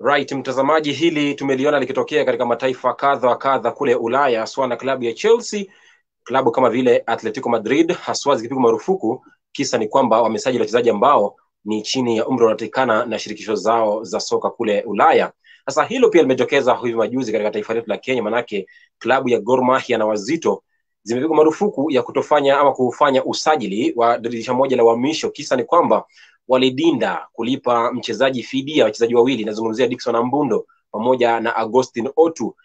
Right, mtazamaji, hili tumeliona likitokea katika mataifa kadha wa kadha kule Ulaya, haswa na klabu ya Chelsea, klabu kama vile Atletico Madrid haswa zikipigwa marufuku. Kisa ni kwamba wamesajili wachezaji ambao ni chini ya umri unaotakikana na shirikisho zao za soka kule Ulaya. Sasa hilo pia limejitokeza hivi majuzi katika taifa letu la Kenya, manake klabu ya Gor Mahia na Wazito zimepigwa marufuku ya kutofanya ama kufanya usajili wa dirisha moja la uhamisho. Kisa ni kwamba walidinda kulipa mchezaji fidia, wachezaji wawili, nazungumzia Dickson Ambundo pamoja na Agustin Otu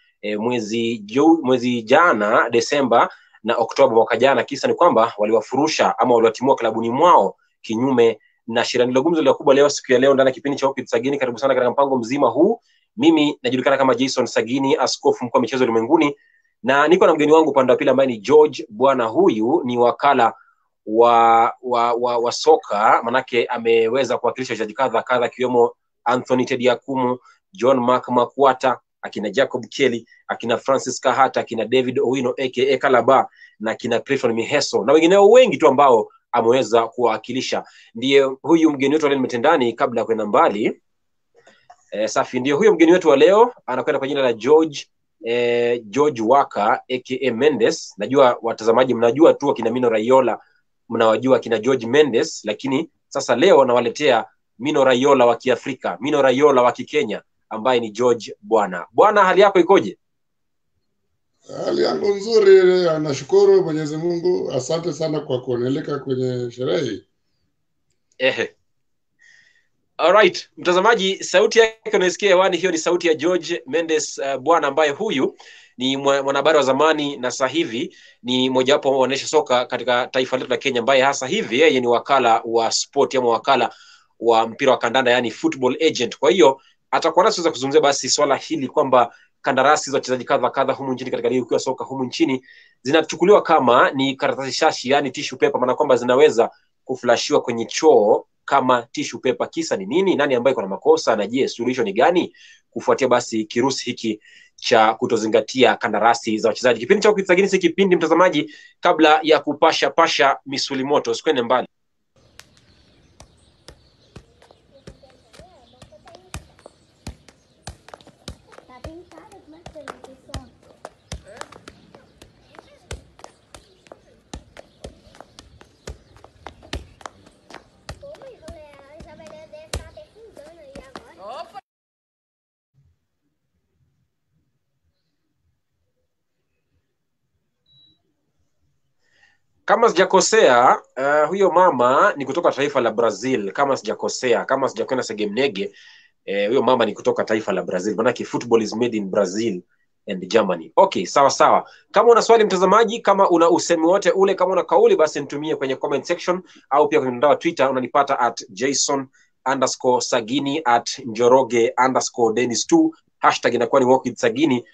mwezi jana Desemba na Oktoba mwaka jana. Kisa ni kwamba waliwafurusha ama waliwatimua klabuni mwao kinyume na sheria. Ndilo gumzo la kubwa leo, siku ya leo, ndani ya kipindi cha Opit Sagini. Karibu sana katika mpango mzima huu. Mimi najulikana kama Jason Sagini, askofu mkuu wa michezo ulimwenguni, na niko na mgeni wangu upande wa pili ambaye ni George. Bwana huyu ni wakala wa soka, manake ameweza kuwakilisha wachezaji kadha kiwemo Anthony Tediakumu, John Mark Makwata, akina Jacob Kelly, akina Francis Kahata, akina David Owino aka Kalaba, na akina Clifton Miheso na wengineo wengi tu ambao ameweza kuwakilisha. Ndiye huyu mgeni wetu leo Mtendani. Kabla ya kwenda mbali, safi, ndiye huyu mgeni wetu wa leo, anakwenda kwa jina la George Waka aka Mendes. Najua watazamaji mnajua tu akina Mino Raiola, mnawajua kina George Mendes, lakini sasa leo nawaletea Mino Raiola wa Kiafrika, Mino Raiola wa Kikenya, ambaye ni George Bwana. Bwana, hali yako ikoje? Hali yangu nzuri, nashukuru Mwenyezi Mungu. Asante sana kwa kuoneleka kwenye sherehe. Alright, mtazamaji, sauti yake unasikia hewani, hiyo ni sauti ya George Mendes Bwana, ambaye huyu ni mwanahabari wa zamani na sasa hivi ni mojawapo wa waonesha soka katika taifa letu la Kenya, ambaye hasa hivi yeye ni wakala wa sport ama wakala wa mpira wa kandanda, yani football agent. Kwa hiyo atakuwa nasi kuzungumzia basi swala hili kwamba kandarasi za wachezaji kadha humu nchini katika ligi ya soka humu nchini zinachukuliwa kama ni karatasi shashi, yani tissue paper, maana kwamba zinaweza kuflashiwa kwenye choo kama tissue paper. Kisa ni nini? Nani ambaye kuna makosa, na je, suluhisho ni gani kufuatia basi kirusi hiki cha kutozingatia kandarasi za wachezaji? Kipindi cha Ukitsagini si kipindi, mtazamaji, kabla ya kupasha misuli moto, usikwende mbali. Kama sijakosea, huyo mama ni kutoka taifa la Brazil. Kama sijakosea, kama sijakwenda segemnege, huyo mama ni kutoka taifa la Brazil. Manake football is made in Brazil and Germany. Okay, sawa. Kama una swali mtazamaji, kama una usemi wote ule, kama una kauli, basi nitumie kwenye comment section, au pia kwenye mtandao wa Twitter unanipata @Jason_Sagini, @Njoroge_Dennis2. Hashtag inakuwa ni Walk with Sagini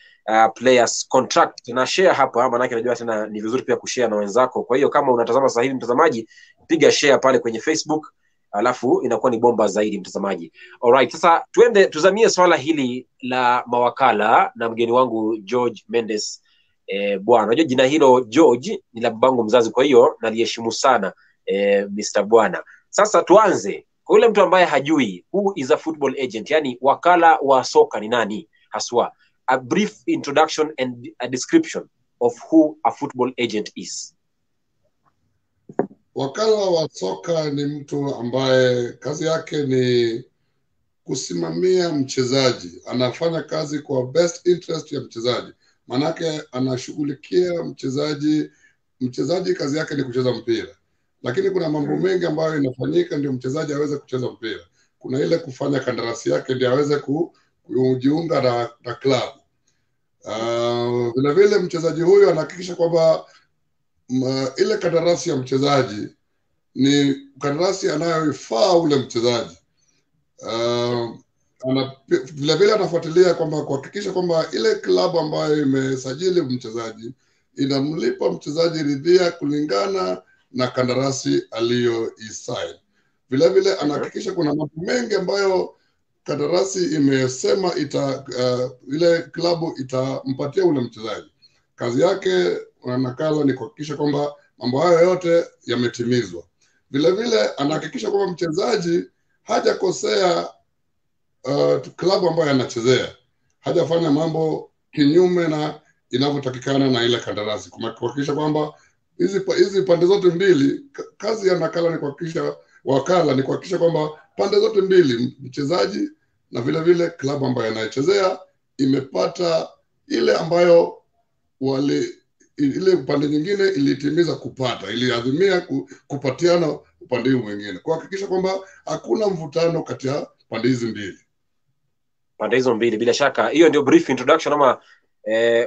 players contract, na share hapa, maana yake najua tena ni vizuri pia kushare na wenzako. Kwa hiyo kama unatazama sasa hivi mtazamaji, piga share pale kwenye Facebook, alafu inakuwa ni bomba zaidi mtazamaji. Alright, sasa tuende tuzamie swala hili la mawakala na mgeni wangu George Mendes Bwana. Unajua jina hilo George ni la babangu mzazi, kwa hiyo naliheshimu sana Mr. Bwana. Sasa tuanze kwa yule mtu ambaye hajui, who is a football agent, yani wakala wa soka ni nani haswa? A brief introduction and a description of who a football agent is. Wakala wa soka ni mtu ambaye kazi yake ni kusimamia mchezaji. Anafanya kazi kwa best interest ya mchezaji. Manake anashughulikia mchezaji. Mchezaji kazi yake ni kucheza mpira, lakini kuna mambo mengi ambayo inafanyika ndio mchezaji aweze kucheza mpira. Kuna ile kufanya kandarasi yake ndio aweze kujiunga na klabu. Vile vile mchezaji huyo anahakikisha kwamba ile kandarasi ya mchezaji ni kandarasi anayoifaa ule mchezaji. Vile vile anafuatilia kwamba kuhakikisha kwamba ile klabu ambayo imesajili mchezaji inamlipa mchezaji ridhia kulingana na kandarasi aliyoisign. Vile vile anahakikisha kuna mambo mengi ambayo kandarasi imesema ile klabu itampatia ule mchezaji. Kazi yake nakala ni kuhakikisha kwamba mambo hayo yote yametimizwa. Vile vile anahakikisha kwamba mchezaji hajakosea klabu ambayo anachezea, hajafanya mambo kinyume na inavyotakikana na ile kandarasi, kuhakikisha kwamba hizi pande zote mbili, kazi ya nakala ni kuhakikisha, wakala ni kuhakikisha kwamba pande zote mbili, mchezaji na vile vile klabu ambayo anayechezea, imepata ile ambayo ile upande nyingine ilitimiza kupata, iliadhimia kupatiana upande huu mwingine, kuhakikisha kwamba hakuna mvutano kati ya pande hizi mbili. Pande hizo mbili, bila shaka hiyo ndio brief introduction ama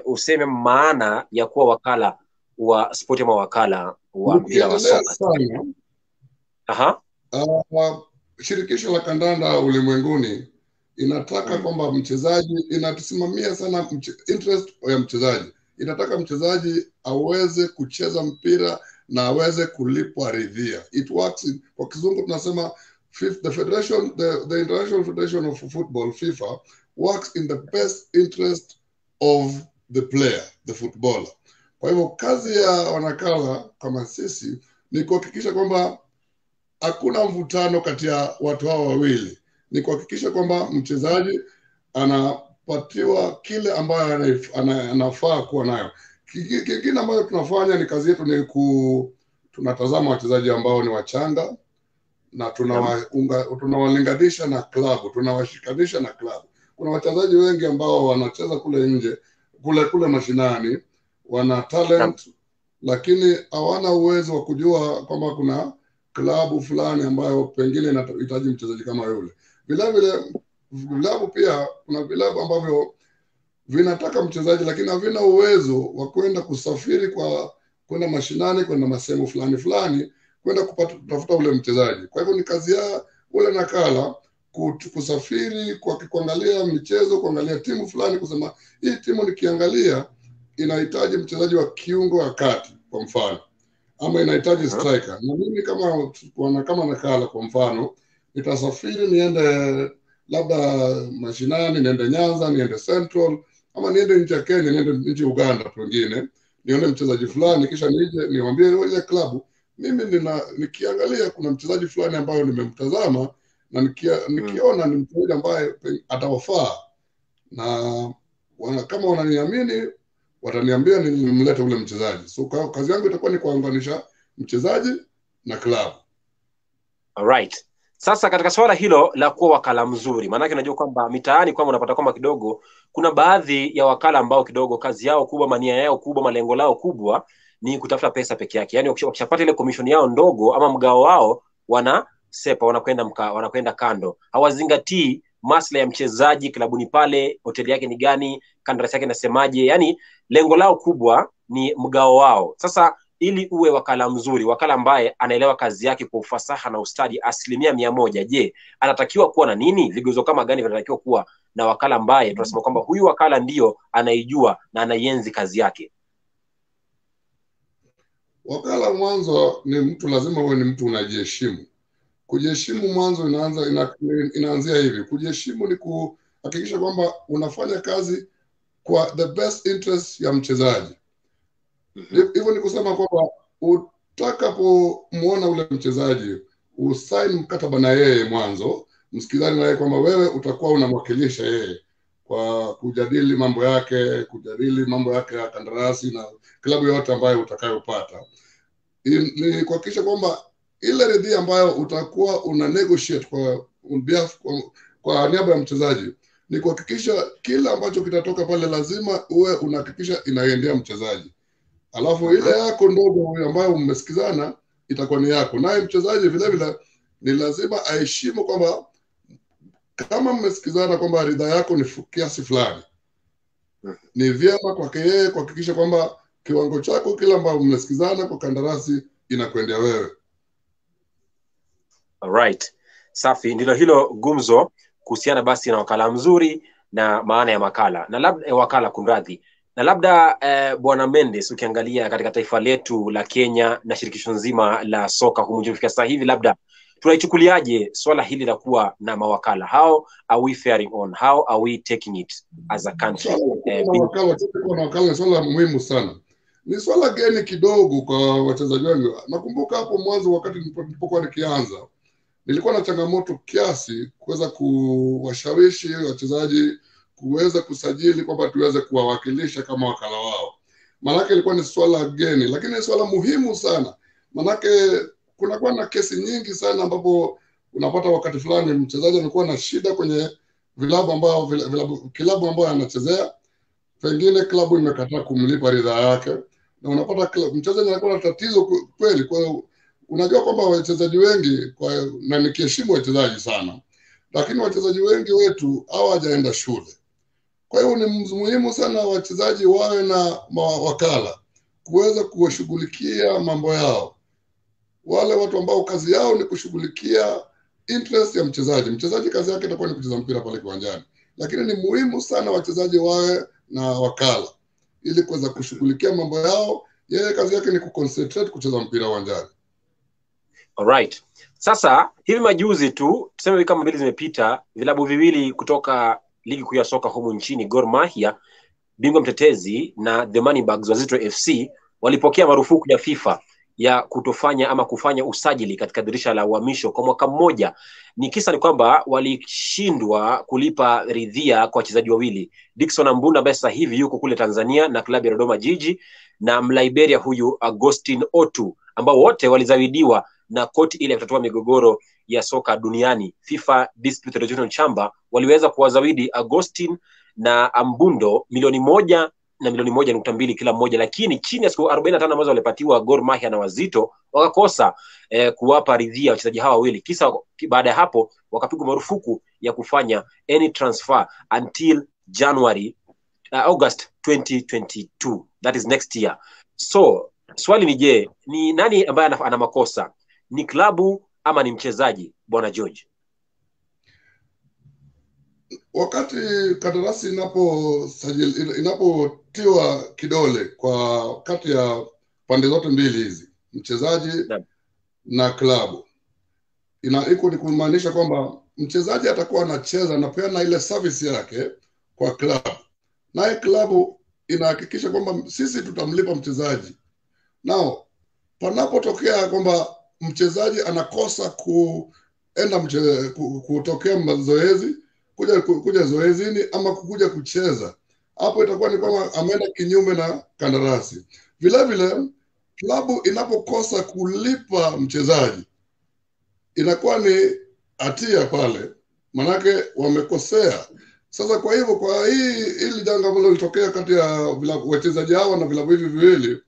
useme maana ya kuwa wakala wa sport ama wakala wa mpira wa soka. Aha. Shirikisho la kandanda ulimwenguni inataka kwamba mchezaji, inatusimamia sana interest ya mchezaji. Inataka mchezaji aweze kucheza mpira na aweze kulipwa ridhia. It works kwa kizungu tunasema the International Federation of Football, FIFA, works in the best interest of the player, the footballer. Kwa hivyo kazi ya wanakala kama sisi ni kuhakikisha kwamba hakuna mvutano kati ya watu hao wawili. Ni kuhakikisha kwamba mchezaji anapatiwa kile ambayo anafaa kuwa nayo. Kingine ambayo tunafanya ni kazi yetu ni tunatazama wachezaji ambao ni wachanga na tunawalinganisha na klabu, tunawashikanisha na klabu. Kuna wachezaji wengi ambao wanacheza kule nje, kule mashinani, wana talent lakini hawana uwezo wa kujua kwamba kuna klabu fulani ambayo pengine inahitaji mchezaji kama yule. Vile vilabu pia, kuna vilabu ambavyo vinataka mchezaji lakini havina uwezo wa kwenda kusafiri kwenda mashinani, kwenda masehemu fulani kwenda kutafuta ule mchezaji. Kwa hivyo ni kazi ya ule nakala kusafiri kuangalia michezo, kuangalia timu fulani, kusema hii timu nikiangalia inahitaji mchezaji wa kiungo wa kati kwa mfano, ama inahitaji striker. Na mimi kama nakala kwa mfano, nitasafiri niende labda mashinani, niende Nyanza, niende Central, ama niende nje ya Kenya, niende nje Uganda pengine, nione mchezaji fulani, kisha nije niwaambie ile klabu mimi nikiangalia kuna mchezaji fulani ambaye nimemtazama na nikiona ni mchezaji ambaye atawafaa, na kama wananiamini wataniambia nimlete ule mchezaji. So kazi yangu itakuwa ni kuunganisha mchezaji na klabu. Alright. Sasa katika swala hilo la kuwa wakala mzuri, maana yake unajua kwamba mitaani kwamba unapata kwamba kidogo kuna baadhi ya wakala ambao kidogo kazi yao kubwa, mania yao kubwa, malengo lao kubwa ni kutafuta pesa peke yake. Yaani wakishapata ile commission yao ndogo ama mgao wao, wanasepa, wanakwenda kando. Hawazingatii maslahi ya mchezaji, klabuni pale, hoteli yake ni gani, kandarasi yake nasemaje. Yaani lengo lao kubwa ni mgao wao. Sasa ili uwe wakala mzuri, wakala ambaye anaelewa kazi yake kwa ufasaha na ustadi 100%, je, anatakiwa kuwa na nini? Vigezo kama gani vinatakiwa kuwa na wakala ambaye tunasema kwamba huyu wakala ndio anaijua na anaienzi kazi yake? Wakala mwanzo ni mtu, lazima uwe ni mtu unajiheshimu. Kujiheshimu mwanzo inaanzia hivi. Kujiheshimu ni kuhakikisha kwamba unafanya kazi kwa the best interest ya mchezaji. Hivyo ni kusema kwamba utakapomuona ule mchezaji, usaini mkataba na yeye mwanzo, msikizani na yeye kwamba wewe utakuwa unamwakilisha yeye kwa kujadili mambo yake ya kandarasi na klabu yote ambayo utakayopata. Ni kuhakikisha kwamba ile ridhia ambayo utakuwa una negotiate kwa niaba ya mchezaji, ni kuhakikisha kila ambacho kitatoka pale lazima uwe unahakikisha inaendea mchezaji. Alafu ile yako ndogo ambayo mmesikizana itakuwa ni yako. Naye mchezaji vile vile ni lazima aheshimu kwamba kama mmesikizana kwamba ridha yako ni kiasi fulani, ni vyema kwake yeye kuhakikisha kwamba kiwango chako kila ambacho mmesikizana kwa kandarasi inakwendea wewe. Alright. Safi, ndilo hilo gumzo kuhusiana basi na wakala mzuri na maana ya makala. Na labda wakala kumradhi. Na labda Bwana Mendes, ukiangalia katika taifa letu la Kenya na shirikisho nzima la soka kumujifika sasa hivi, labda tunaichukuliaje swala hili la kuwa na mawakala? How are we faring on? How are we taking it as a country? Wakala ni swala muhimu sana. Ni swala geni kidogo kwa wachezaji wengi. Nakumbuka hapo mwanzo wakati nilipokuwa nikianza, nilikuwa na changamoto kiasi kuweza kuwashawishi wachezaji kuweza kusajili kwamba tuweze kuwawakilisha kama wakala wao. Manake ilikuwa ni swala geni, lakini ni swala muhimu sana. Manake kunakuwa na kesi nyingi sana ambapo unapata wakati fulani mchezaji amekuwa na shida kwenye kilabu ambayo anachezea, pengine klabu imekataa kumlipa ridhaa yake, na unapata mchezaji anakuwa na tatizo kweli. Kwa unajua kwamba wachezaji wengi na nikiheshimu wachezaji sana, lakini wachezaji wengi wetu hawajaenda shule. Kwa hiyo ni muhimu sana wachezaji wawe na wakala kuweza kuwashughulikia mambo yao. Wale watu ambao kazi yao ni kushughulikia interest ya mchezaji. Mchezaji kazi yake itakuwa ni kucheza mpira pale kiwanjani, lakini ni muhimu sana wachezaji wawe na wakala ili kuweza kushughulikia mambo yao. Yeye kazi yake ni kuconcentrate kucheza mpira uwanjani. Alright. Sasa hivi majuzi tu, tuseme wiki kama mbili zimepita, vilabu viwili kutoka ligi kuu ya soka humu nchini, Gor Mahia bingwa mtetezi na The Moneybags Wazito FC, walipokea marufuku ya FIFA ya kutofanya ama kufanya usajili katika dirisha la uhamisho kwa mwaka mmoja. Ni kisa ni kwamba walishindwa kulipa ridhia kwa wachezaji wawili, Dickson Ambunda ambaye sasa hivi yuko kule Tanzania na klabu ya Dodoma Jiji, na Mliberia huyu Agustin Otu, ambao wote walizawidiwa na koti ile ya kutatua migogoro ya soka duniani, FIFA Dispute Resolution Chamber. Waliweza kuwazawidi Agustin na Ambundo milioni 1 na milioni 1.2 kila mmoja, lakini chini ya siku 45 ambazo walipatiwa Gor Mahia na Wazito wakakosa kuwapa ridhia wachezaji hawa wawili. Kisa baada ya hapo wakapigwa marufuku ya kufanya any transfer until August 2022, that is next year. So swali ni je, ni nani ambaye ana makosa? Ni klabu ama ni mchezaji, bwana George? Wakati kandarasi inapotiwa kidole kwa kati ya pande zote mbili hizi, mchezaji na klabu, iko ni kumaanisha kwamba mchezaji atakuwa anacheza na peana ile service yake kwa klabu, naye klabu inahakikisha kwamba sisi tutamlipa mchezaji. Nao panapotokea kwamba mchezaji anakosa kutokea mazoezi, kuja zoezini ama kuja kucheza, hapo itakuwa ni kama ameenda kinyume na kandarasi. Vile vile klabu inapokosa kulipa mchezaji inakuwa ni hatia pale, manake wamekosea. Sasa kwa hivyo kwa hili janga ambalo lilitokea kati ya wachezaji hawa na vilabu hivi viwili,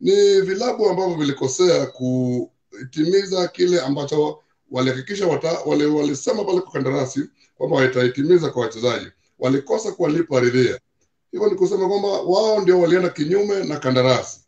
ni vilabu ambavyo vilikosea kutimiza kile ambacho walihakikisha walisema pale kwa kandarasi kwamba wataitimiza kwa wachezaji. Walikosa kuwalipa ridhia. Hivyo ni kusema kwamba wao ndio walienda kinyume na kandarasi.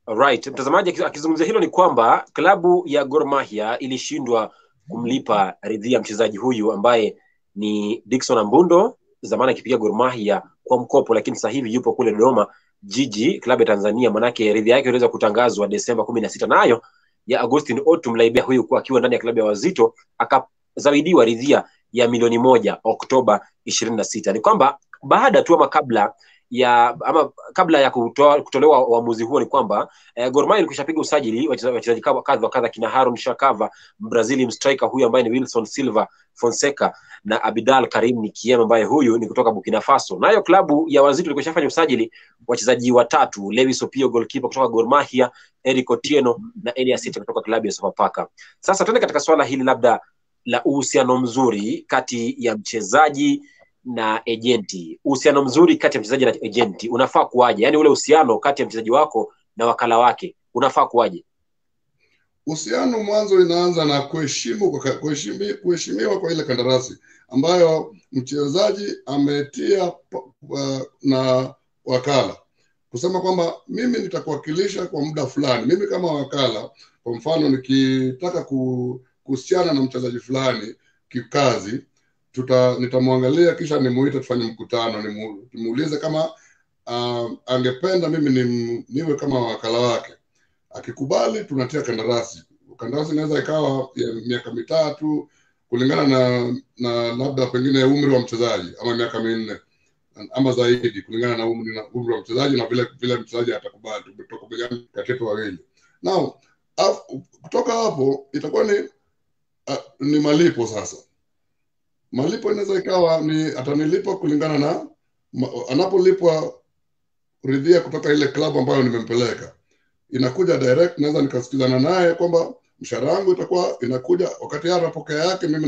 Alright, mtazamaji akizungumzia hilo ni kwamba klabu ya Gor Mahia ilishindwa kumlipa ridhia mchezaji huyu ambaye ni Dickson Ambundo, zamani akipiga Gor Mahia kwa mkopo, lakini sasa hivi yupo kule Dodoma Jiji, klabu ya Tanzania. Manake ridhia yake iliweza kutangazwa Desemba 16, nayo ya Agustin Otu Mlaibia huyu kwa akiwa ndani ya klabu ya Wazito akazawidiwa ridhia ya milioni 1 Oktoba 26. Ni kwamba baada tu ama kabla ya kutolewa uamuzi huo ni kwamba Gor Mahia ilikwishapiga usajili wachezaji kadha kina Harun Shakava, Brazilian striker huyu ambaye ni Wilson Silva Fonseca, na Abidal Karim Nikiem ambaye huyu ni kutoka Burkina Faso. Nayo klabu ya Wazito ilikwishafanya usajili wachezaji watatu, Lewis Opio goalkeeper kutoka Gor Mahia, Eric Otieno na Elias Sete kutoka klabu ya Sofapaka. Sasa tuende katika swala hili labda la uhusiano mzuri kati ya mchezaji na agenti. Uhusiano mzuri kati ya mchezaji na agenti unafaa kuaje? Yaani ule uhusiano kati ya mchezaji wako na wakala wake unafaa kuaje? Uhusiano mwanzo inaanza na kuheshimiwa kwa ile kandarasi ambayo mchezaji ametia na wakala, kusema kwamba mimi nitakuwakilisha kwa muda fulani. Mimi kama wakala, kwa mfano nikitaka kuhusiana na mchezaji fulani kikazi, nitamwangalia kisha nimuite tufanye mkutano, nimuulize kama angependa mimi niwe kama wakala wake. Akikubali tunatia kandarasi. Kandarasi inaweza ikawa ya miaka 3 kulingana na labda pengine umri wa mchezaji, ama miaka 4 ama zaidi kulingana na umri wa mchezaji na vile mchezaji atakubali. Tutakubaliana kati yetu wawili. Now Kutoka hapo itakuwa ni malipo sasa. Malipo inaweza ikawa ni atanilipa kulingana na anapolipwa ridhia kutoka ile klabu ambayo nimempeleka. Inakuja direct, naweza nikasikizana naye kwamba mshahara wangu itakuwa inakuja wakati yeye anapokea yake, mimi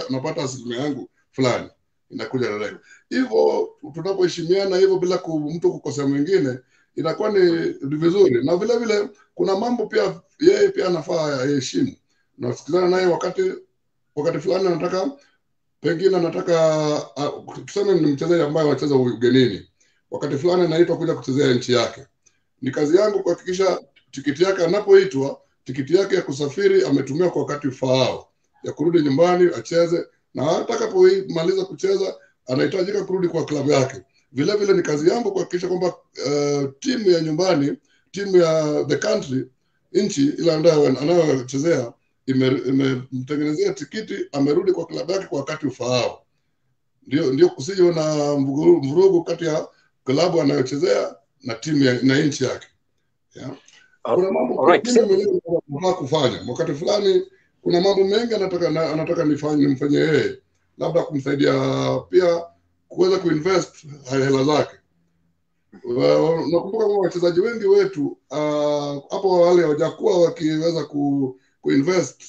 napata asilimia yangu fulani, inakuja direct. Hivyo tunapoheshimiana hivyo bila mtu kukosea mwingine, inakuwa ni vizuri. Na vile vile kuna mambo pia yeye pia anafaa aheshimu. Nasikizana naye wakati fulani anataka tuseme ni mchezaji ambaye anacheza ugenini, wakati fulani anaitwa kuja kuchezea nchi yake. Ni kazi yangu kuhakikisha tikiti yake anapoitwa, tikiti yake ya kusafiri ametumia kwa wakati ufaao, ya kurudi nyumbani acheze, na atakapomaliza kucheza anahitajika kurudi kwa klabu yake. Vile vile ni kazi yangu kuhakikisha kwamba timu ya nyumbani, timu ya the country, nchi ile anayochezea imemtengenezea tikiti, amerudi kwa klabu yake kwa wakati ufaao. Ndio kusije na mvurugu kati ya klabu anayochezea na timu na nchi yake. Yeah. Kuna mambo mengi kufanya. Wakati fulani kuna mambo mengi anataka nimfanye yeye. Labda kumsaidia pia kuweza kuinvest hela zake. Nakumbuka kwamba wachezaji wengi wetu hapo wale hawajakuwa wakiweza kuinvest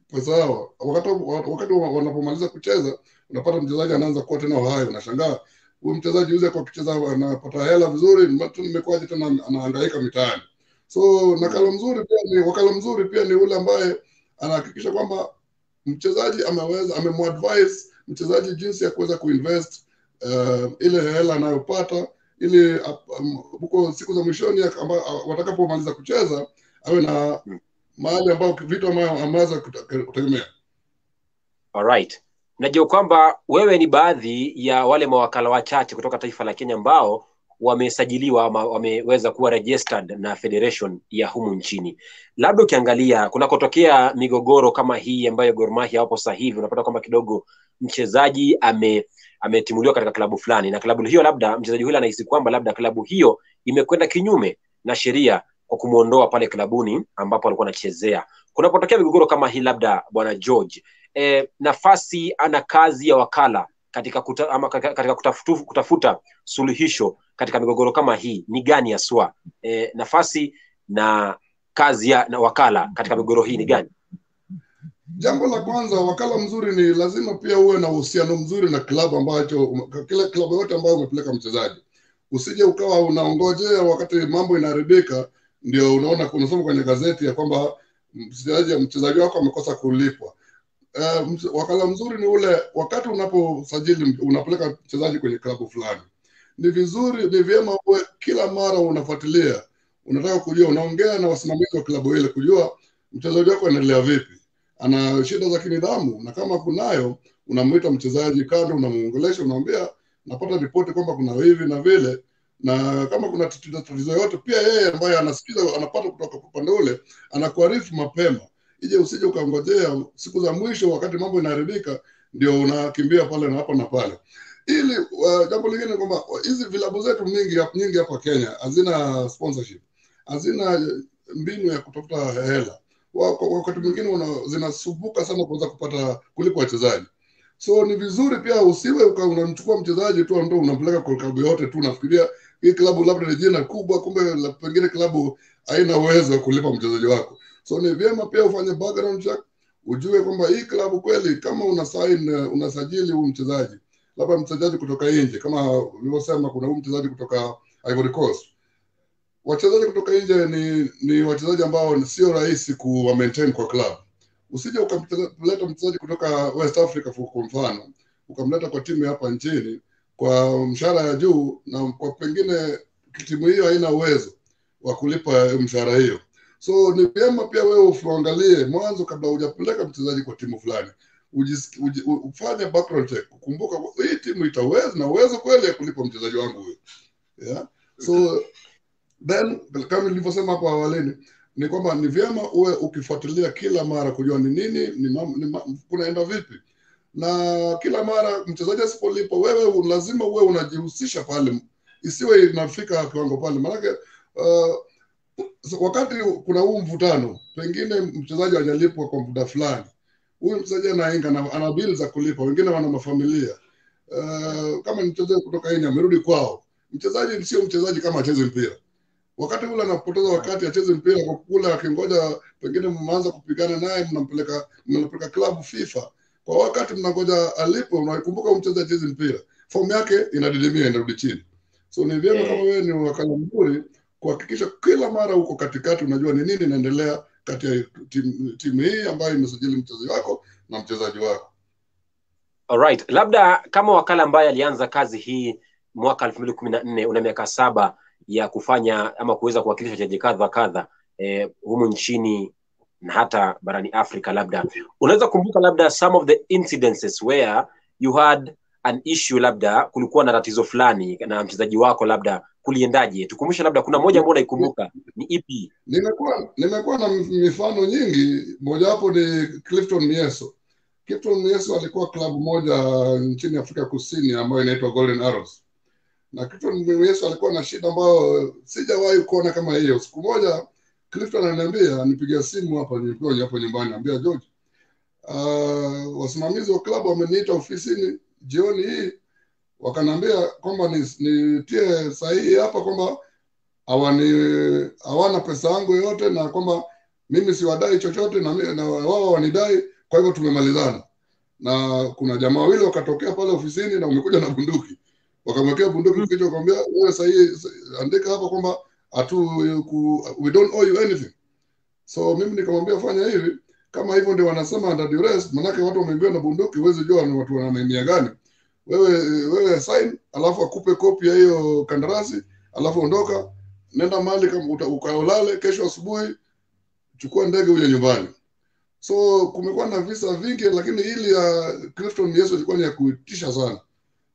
pesa yao. Wakati wanapomaliza kucheza, unapata mchezaji anaanza kuwa tena hayo, unashangaa huyu mchezaji yule kwa kucheza anapata hela vizuri, nimekuaje tena anahangaika mitaani. So wakala mzuri pia ni ule ambaye anahakikisha kwamba mchezaji amemuadvise mchezaji jinsi ya kuweza kuinvest ile hela anayopata, ili huko siku za mwishoni watakapomaliza kucheza awe na mahali ambao vitu ameweza kutegemea. Alright. Najua kwamba wewe ni baadhi ya wale mawakala wachache kutoka taifa la Kenya ambao wamesajiliwa ama wameweza kuwa registered na federation ya humu nchini. Labda ukiangalia kunakotokea migogoro kama hii ambayo Gor Mahia hapo sasa hivi, unapata kwamba kidogo mchezaji ametimuliwa katika klabu fulani, na klabu hiyo labda mchezaji yule anahisi kwamba labda klabu hiyo imekwenda kinyume na sheria kwa kumuondoa pale klabuni ambapo alikuwa anachezea. Kunapotokea migogoro kama hii, labda bwana George, nafasi ana kazi ya wakala katika kutafuta suluhisho katika migogoro kama hii ni gani haswa? Nafasi na kazi na wakala katika migogoro hii ni gani? Jambo la kwanza, wakala mzuri ni lazima pia uwe na uhusiano mzuri na klabu ambacho kila klabu yote ambayo umepeleka mchezaji. Usije ukawa unaongojea wakati mambo inaharibika ndio unaona kunasoma kwenye gazeti ya kwamba mchezaji wako amekosa kulipwa. Wakala mzuri ni ule wakati unaposajili unapeleka mchezaji kwenye klabu fulani. Ni vizuri, ni vyema uwe kila mara unafuatilia, unataka kujua, unaongea na wasimamizi wa klabu ile kujua mchezaji wako anaendelea vipi, ana shida za kinidhamu, na kama kunayo unamuita mchezaji kando, unamuongelesha, unamwambia napata ripoti kwamba kuna hivi na vile, na kama kuna tatizo yote pia yeye ambaye anasikiza anapata kutoka upande ule anakuarifu mapema, ije usije ukaongojea siku za mwisho wakati mambo inaharibika ndio unakimbia pale na hapa na pale. Ili jambo lingine kwamba hizi vilabu zetu nyingi hapa Kenya hazina sponsorship, hazina mbinu ya kutafuta hela. Wakati mwingine zinasumbuka sana kuweza kulipa wachezaji. So ni vizuri pia usiwe unamchukua mchezaji tu ndio unampeleka kwa klabu yote tu, nafikiria hii klabu labda ni jina kubwa, kumbe pengine klabu haina uwezo wa kulipa mchezaji wako. So ni vyema pia ufanye background check, ujue kwamba hii klabu kweli kama unasajili huyu mchezaji, labda mchezaji kutoka nje, kama nilivyosema kuna huyu mchezaji kutoka Ivory Coast. Wachezaji kutoka nje ni wachezaji ambao sio rahisi ku maintain kwa club. Usije ukamleta mchezaji kutoka West Africa kwa mfano, ukamleta kwa timu hapa nchini kwa mshahara ya juu, na kwa pengine timu hiyo haina uwezo wa kulipa mshahara hiyo. So ni vyema pia wewe uangalie mwanzo kabla hujapeleka mchezaji kwa timu fulani. Ufanye background check, kukumbuka hii timu itaweza na uwezo kweli ya kulipa mchezaji wangu huyo. Yeah. So then kama nilivyosema hapo awalini ni kwamba ni vyema uwe ukifuatilia kila mara kujua ni nini, kunaenda vipi. Na kila mara mchezaji asipolipa, wewe lazima uwe unajihusisha pale, isiwe inafika kiwango pale. Maana wakati kuna huu mvutano, pengine mchezaji hajalipwa kwa muda fulani, huyu mchezaji anainga ana bili za kulipa, wengine wana mafamilia. Kama ni mchezaji kutoka Kenya amerudi kwao, mchezaji sio mchezaji kama acheze mpira. Wakati ule anapoteza wakati acheze mpira kwa kula, akingoja pengine mmeanza kupigana naye, mnapeleka klabu FIFA, kwa wakati mnangoja alipo, unakumbuka mchezaji acheze mpira, fomu yake inadidimia, inarudi chini. So ni vyema kama wewe ni wakala mzuri kuhakikisha kila mara uko katikati, unajua ni nini inaendelea kati ya timu hii ambayo imesajili mchezaji wako na mchezaji wako. Alright, labda kama wakala ambaye alianza kazi hii mwaka 2014, una miaka 7 ya kufanya ama kuweza kuwakilisha wachezaji kadha humu nchini na hata barani Afrika, labda unaweza kumbuka labda some of the incidences where you had an issue, labda kulikuwa na tatizo fulani na mchezaji wako, labda kuliendaje? Tukumbushe labda kuna moja ambayo unaikumbuka, ni ipi? Nimekuwa na mifano nyingi, moja hapo ni Clifton Mieso. Clifton Mieso alikuwa klabu moja nchini Afrika Kusini ambayo inaitwa Golden Arrows. Na Clifton Mieso alikuwa na shida ambayo sijawahi kuona kama hiyo. Siku moja Clifton ananiambia, nipigia simu hapa nyumbani, anambia George, wasimamizi wa klabu wameniita ofisini jioni hii, wakanambia kwamba nitie sahihi hapa kwamba hawana pesa yangu yote na kwamba mimi siwadai chochote na wao wanidai, kwa hivyo tumemalizana. Na kuna jamaa wawili wakatokea pale ofisini na wamekuja na bunduki, wakamwekea bunduki kichwa, wakamwambia wewe sahihi, andika hapa kwamba we don't owe you anything. So mimi nikamwambia fanya hivi, kama hivyo ndio wanasema under duress, manake watu wameingia na bunduki, huwezi jua ni watu wana nia gani. Wewe sign, alafu akupe kopi ya hiyo kandarasi, alafu ondoka, nenda mahali kama ukaolale, kesho asubuhi chukua ndege uje nyumbani. So kumekuwa na visa vingi, lakini hili ya Clifton Mieso ilikuwa ni ya kuitisha sana.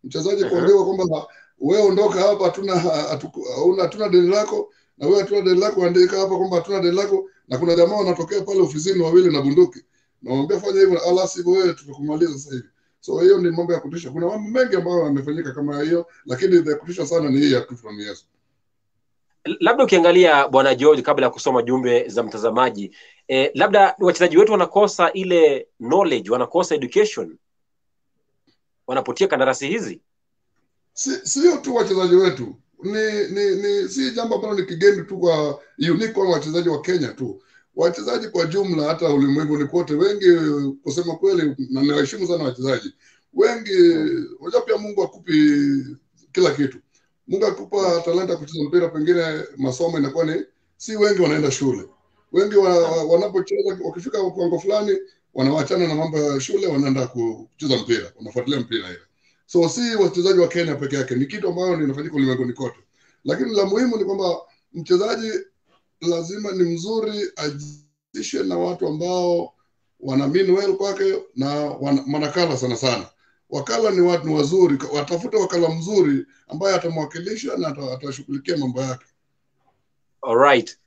Mchezaji kuambiwa kwamba wewe ondoka hapa, hatuna deni lako, na wewe hatuna deni lako, andika hapa kwamba hatuna deni lako, na kuna jamaa wanatokea pale ofisini wawili na bunduki, na mwambie fanya hivyo, ala sivyo wewe tutakumaliza sasa hivi. So hiyo ni mambo ya kutisha. Kuna mambo mengi ambayo yamefanyika kama hiyo, lakini ya kutisha sana ni hii ya Clifton Mieso. Labda ukiangalia Bwana George, kabla ya kusoma jumbe za mtazamaji, labda wachezaji wetu wanakosa ile knowledge, wanakosa education wanapotia kandarasi hizi. Sio tu wachezaji wetu, si jambo ambalo ni kigeni tu kwa unique kwa wachezaji wa Kenya tu. Wachezaji kwa jumla hata ulimwenguni kote, wengi kusema kweli, na nawaheshimu sana wachezaji wengi. Unajua pia Mungu akupi kila kitu. Mungu akupa talanta kucheza mpira, pengine masomo inakuwa ni si wengi wanaenda shule. Wengi wanapocheza wakifika kiwango fulani wanawachana na mambo ya shule, wanaenda kucheza mpira, wanafuatilia mpira ile. So si wachezaji wa Kenya peke yake, ni kitu ambayo linafanyika ulimwenguni kote. Lakini la muhimu ni kwamba mchezaji lazima ni mzuri, ajishe na watu ambao wana mean well kwake na wanakala sana. Wakala ni watu wazuri, watafute wakala mzuri ambaye atamwakilisha na atashughulikia mambo yake. Alright.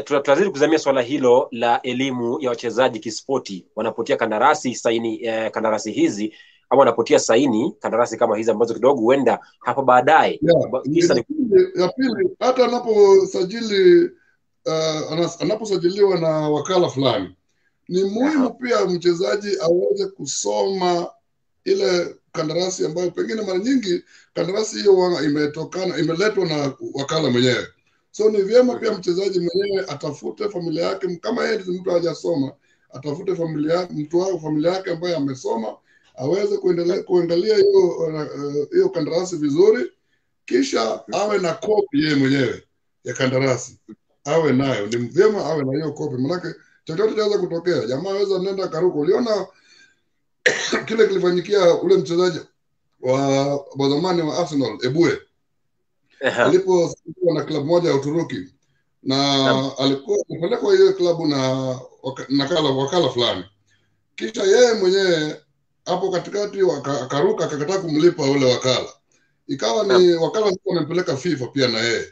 Tutazidi kuzamia swala hilo la elimu ya wachezaji kispoti wanapotia kandarasi saini, kandarasi hizi ama wanapotia saini kandarasi kama hizi ambazo kidogo huenda hapa baadaye. Ya pili, hata anaposajiliwa na wakala fulani, ni muhimu pia mchezaji aweze kusoma ile kandarasi ambayo pengine mara nyingi kandarasi hiyo imeletwa na wakala mwenyewe. So ni vyema pia mchezaji mwenyewe atafute familia yake, kama yeye mtu hajasoma, atafute familia yake ambaye amesoma, aweze kuangalia hiyo kandarasi vizuri, kisha awe na kopi yeye mwenyewe ya kandarasi, awe nayo. Ni vyema awe na hiyo kopi, maana chochote kinaweza kutokea. Jamaa aweza nenda karuko. Uliona kile kilifanyikia ule mchezaji wa zamani wa Arsenal, Ebue, alipokuwa na klabu moja ya Uturuki, na alikuwa amepelekwa hiyo klabu na wakala fulani, kisha yeye mwenyewe hapo katikati akaruka, akakataa kumlipa ule wakala. Ikawa ni wakala sasa amempeleka FIFA pia na yeye.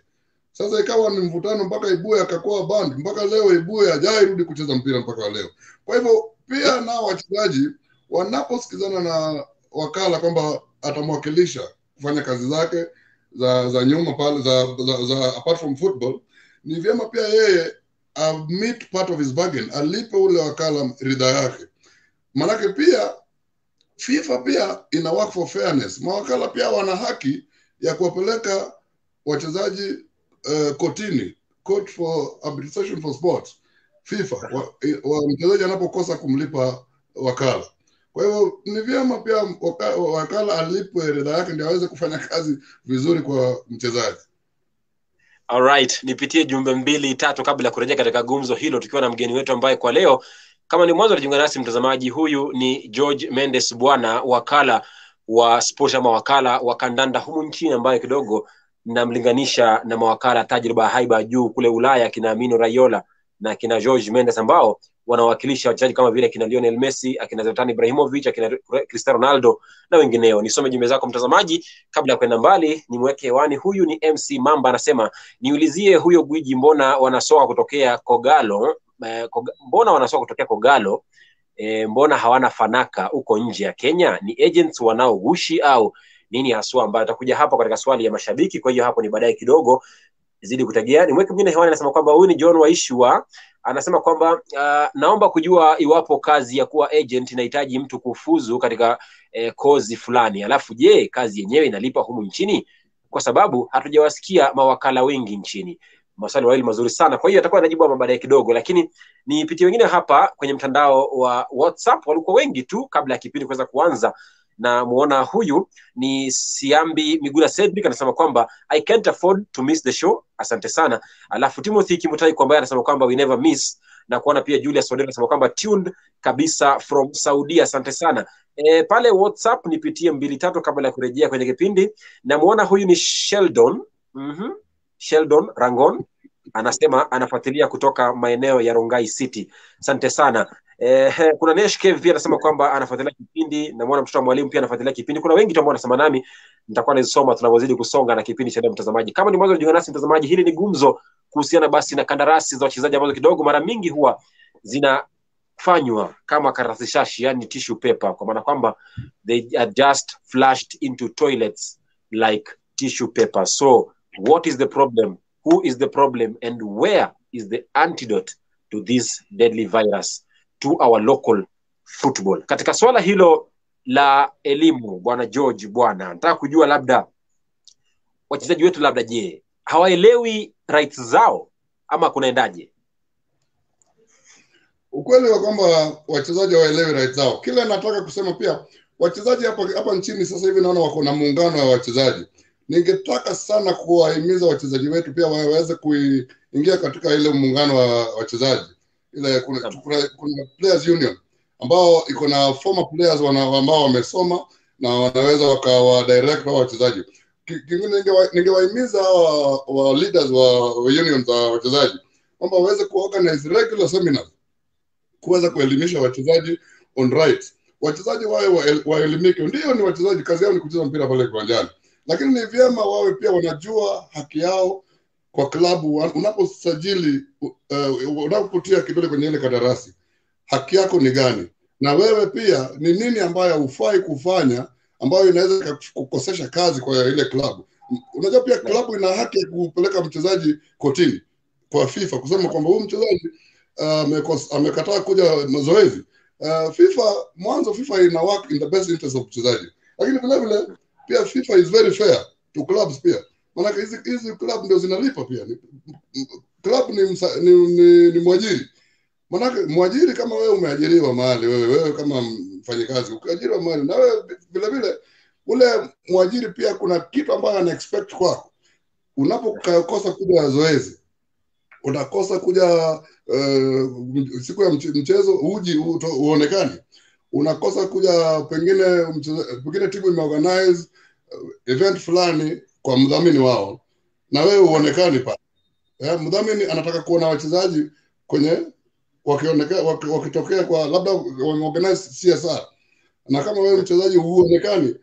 Sasa ikawa ni mvutano mpaka Ebue akakuwa band, mpaka leo Ebue hajarudi kucheza mpira mpaka leo. Kwa hivyo pia na wachezaji wanaposikizana na wakala kwamba atamwakilisha kufanya kazi zake za nyuma pale za apart from football, ni vyema pia yeye meet part of his bargain, alipe ule wakala ridha yake. Manake pia FIFA pia ina work for fairness. Mawakala pia wana haki ya kuwapeleka wachezaji kotini, Court for Arbitration for Sports, FIFA, mchezaji anapokosa kumlipa wakala. Kwa hivyo ni vyema pia wakala alipwe ridha yake ndio aweze kufanya kazi vizuri kwa mchezaji. Alright, nipitie jumbe 2-3 kabla ya kurejea katika gumzo hilo, tukiwa na mgeni wetu ambaye kwa leo kama ni mwanzo unajiunga nasi mtazamaji, huyu ni George Mendes Bwana, wakala wa sport ama wakala wa kandanda humu nchini, ambaye kidogo namlinganisha na mawakala tajriba haiba juu kule Ulaya, kina Mino Raiola na kina George Mendes, ambao wanawakilisha wachezaji kama vile kina Lionel Messi, akina Zlatan Ibrahimovic, akina Cristiano Ronaldo na wengineo. Nisome jumbe zako mtazamaji kabla ya kwenda mbali, nimweke hewani. Huyu ni MC Mamba, anasema niulizie huyo gwiji, mbona wanasoka kutokea Kogalo, mbona wanasoka kutokea Kogalo, mbona hawana fanaka huko nje ya Kenya? Ni agents wanaogushi au nini haswa? Ambayo atakuja hapa katika swali ya mashabiki, kwa hiyo hapo ni baadaye kidogo, zidi kutegea. Ni mweke mwingine hewani, anasema kwamba huyu ni John Waishua, anasema kwamba naomba kujua iwapo kazi ya kuwa agent inahitaji mtu kufuzu katika kozi fulani, alafu je, kazi yenyewe inalipa humu nchini? Kwa sababu hatujawasikia mawakala wengi nchini. Maswali mawili mazuri sana, kwa hiyo atakuwa anajibu baadaye kidogo, lakini nipitie wengine hapa kwenye mtandao wa WhatsApp. Walikuwa wengi tu kabla ya kipindi kuweza kuanza, na muona huyu ni Siambi Migula Cedric, anasema kwamba I can't afford to miss the show, asante sana. Alafu Timothy Kimutai kwamba anasema kwamba we never miss, na kuona pia Julius Odera anasema kwamba tuned kabisa from Saudi, asante sana. Pale WhatsApp nipitie 2-3 kabla ya kurejea kwenye kipindi. Na muona huyu ni Sheldon Sheldon Rangon, anasema anafuatilia kutoka maeneo ya Rongai City, asante sana. Kuna Neshke pia anasema kwamba anafuatilia kipindi, na muona mtoto wa mwalimu pia anafuatilia kipindi. Kuna wengi tu ambao wanasema nami, nitakuwa nazisoma tunapozidi kusonga na kipindi cha leo mtazamaji. Kama ni mwanzo unajiunga nasi mtazamaji, hili ni gumzo kuhusiana basi na kandarasi za wachezaji ambazo kidogo mara mingi huwa zinafanywa kama karatasi shashi, yani tissue paper, kwa maana kwamba they are just flushed into toilets like tissue paper. So what is the problem? Who is the problem? And where is the antidote to this deadly virus to our local football? Katika swala hilo la elimu, bwana George bwana, nataka kujua labda wachezaji wetu labda je, hawaelewi rights zao ama kunaendaje? Ukweli wa kwamba wachezaji hawaelewi rights zao. Kile nataka kusema pia, wachezaji hapa nchini sasa hivi naona wako na muungano wa wachezaji. Ningetaka sana kuwahimiza wachezaji wetu pia waweze kuingia katika ile muungano wa wachezaji. Ile kuna players union ambao iko na former players ambao wamesoma na wanaweza wakawa direct wa wachezaji. Kingine ningewahimiza wa leaders wa unions za wachezaji kwamba waweze kuorganize regular seminars kuweza kuelimisha wachezaji on rights. Wachezaji waelimike. Ndio ni wachezaji, kazi yao ni kucheza mpira pale kiwanjani, lakini ni vyema wawe pia wanajua haki yao kwa klabu. Unaposajili unapotia kidole kwenye ile kandarasi, haki yako ni gani, na wewe pia ni nini ambayo hufai kufanya ambayo inaweza kukosesha kazi kwa ile klabu. Unajua pia klabu ina haki ya kupeleka mchezaji kotini kwa FIFA kusema kwamba huyu mchezaji amekataa kuja mazoezi. FIFA ina work in the best interest of mchezaji, lakini vile vile pia FIFA is very fair to clubs pia. Maana hizi club ndio zinalipa pia. Club ni mwajiri. Maana mwajiri, kama wewe umeajiriwa mahali, wewe kama mfanyikazi ukiajiriwa mahali, na wewe vile vile ule mwajiri pia kuna kitu ambacho ana expect kwako. Unapokosa kuja zoezi, unakosa kuja siku ya mchezo uonekane, unakosa kuja pengine timu imeorganize event fulani kwa mdhamini wao na wewe uonekane pale. Mdhamini anataka kuona wachezaji kwenye wakitokea kwa labda wameorganize CSR, na kama wewe mchezaji huonekani,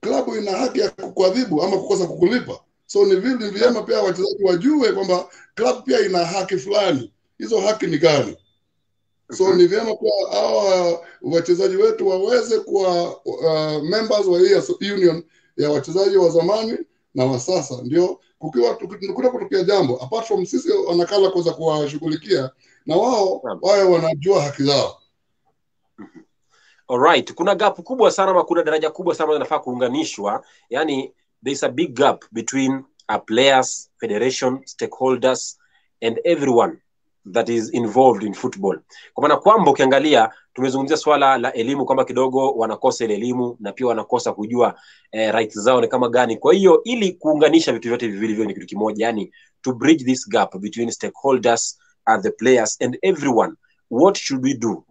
klabu ina haki ya kukuadhibu ama kukosa kukulipa. So ni vyema pia wachezaji wajue kwamba klabu pia ina haki fulani. Hizo haki ni gani? So ni vyema pia hawa wachezaji wetu waweze kuwa members wa hii union ya wachezaji wa zamani na wa sasa, ndio kukiwa kutokea jambo, apart from sisi wanakala kuweza kuwashughulikia, na wao wawe wanajua haki zao. Alright, kuna gap kubwa sana ama kuna daraja kubwa sana linafaa kuunganishwa. Yani there is a big gap between players, federation, stakeholders and everyone that is involved in football. Kwa maana kwamba ukiangalia tumezungumzia swala la elimu kwamba kidogo wanakosa ile elimu na pia wanakosa kujua rights zao ni kama gani. Kwa hiyo ili kuunganisha vitu vyote viwili hivyo ni kitu kimoja, yani to bridge this gap between stakeholders and the players and everyone, what should we do?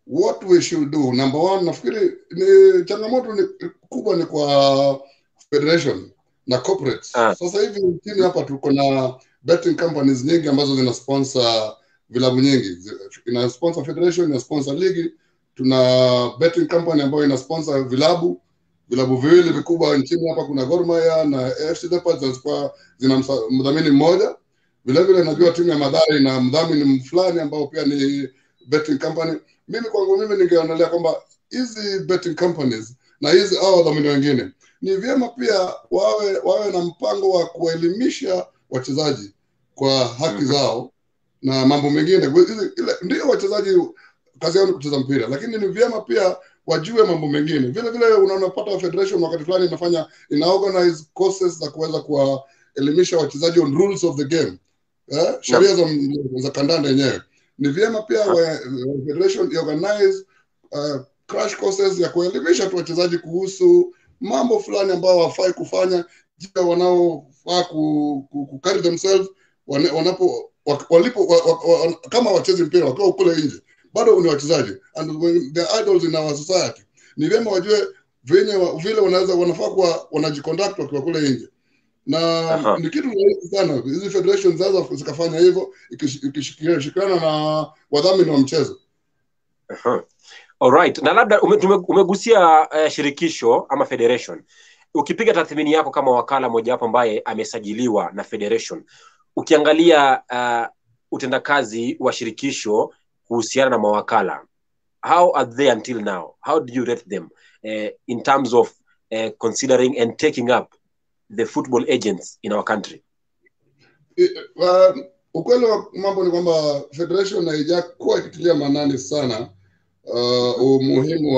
What we should do, number one, nafikiri ni changamoto kubwa ni kwa federation na corporates. Sasa hivi nchini hapa tuko na betting companies nyingi ambazo zina sponsor vilabu nyingi. Ina sponsor federation, ina sponsor league. Tuna betting company ambayo ina sponsor vilabu viwili vikubwa nchini hapa. Kuna Gor Mahia na AFC Leopards zina mdhamini mmoja. Vile vile najua timu ya Mathare na mdhamini fulani ambao pia ni betting company. Mimi ningeonelea kwamba hizi betting companies na hizi wadhamini wengine ni vyema pia wawe na mpango wa kuelimisha wachezaji kwa haki zao na mambo mengine. Ndio wachezaji kazi yao ni kucheza mpira, lakini ni vyema pia wajue mambo mengine. Vile vile unapata federation wakati fulani ina organize courses za kuweza kuwaelimisha wachezaji on rules of the game, sheria za kandanda yenyewe. Ni vyema pia federation organize crash courses ya kuelimisha tu wachezaji kuhusu mambo fulani ambao hawafai kufanya, jinsi wanaofaa ku carry themselves kama wachezi mpira wakiwa kule nje bado ni wachezaji and they are idols in our society. Ni vyema wajue vile wanafaa kuwa wanajiconduct wakiwa kule nje, na ni kitu rahisi sana hizi federations zaza zikafanya hivyo ikishirikiana na wadhamini wa mchezo. Alright, na labda umegusia shirikisho ama federation. Ukipiga tathmini yako kama wakala moja hapo ambaye amesajiliwa na federation, ukiangalia utendakazi wa shirikisho kuhusiana na mawakala, how are they until now? How do you rate them in terms of considering and taking up the football agents in our country? Ukweli wa mambo ni kwamba federation haijakuwa ikitilia maanani sana umuhimu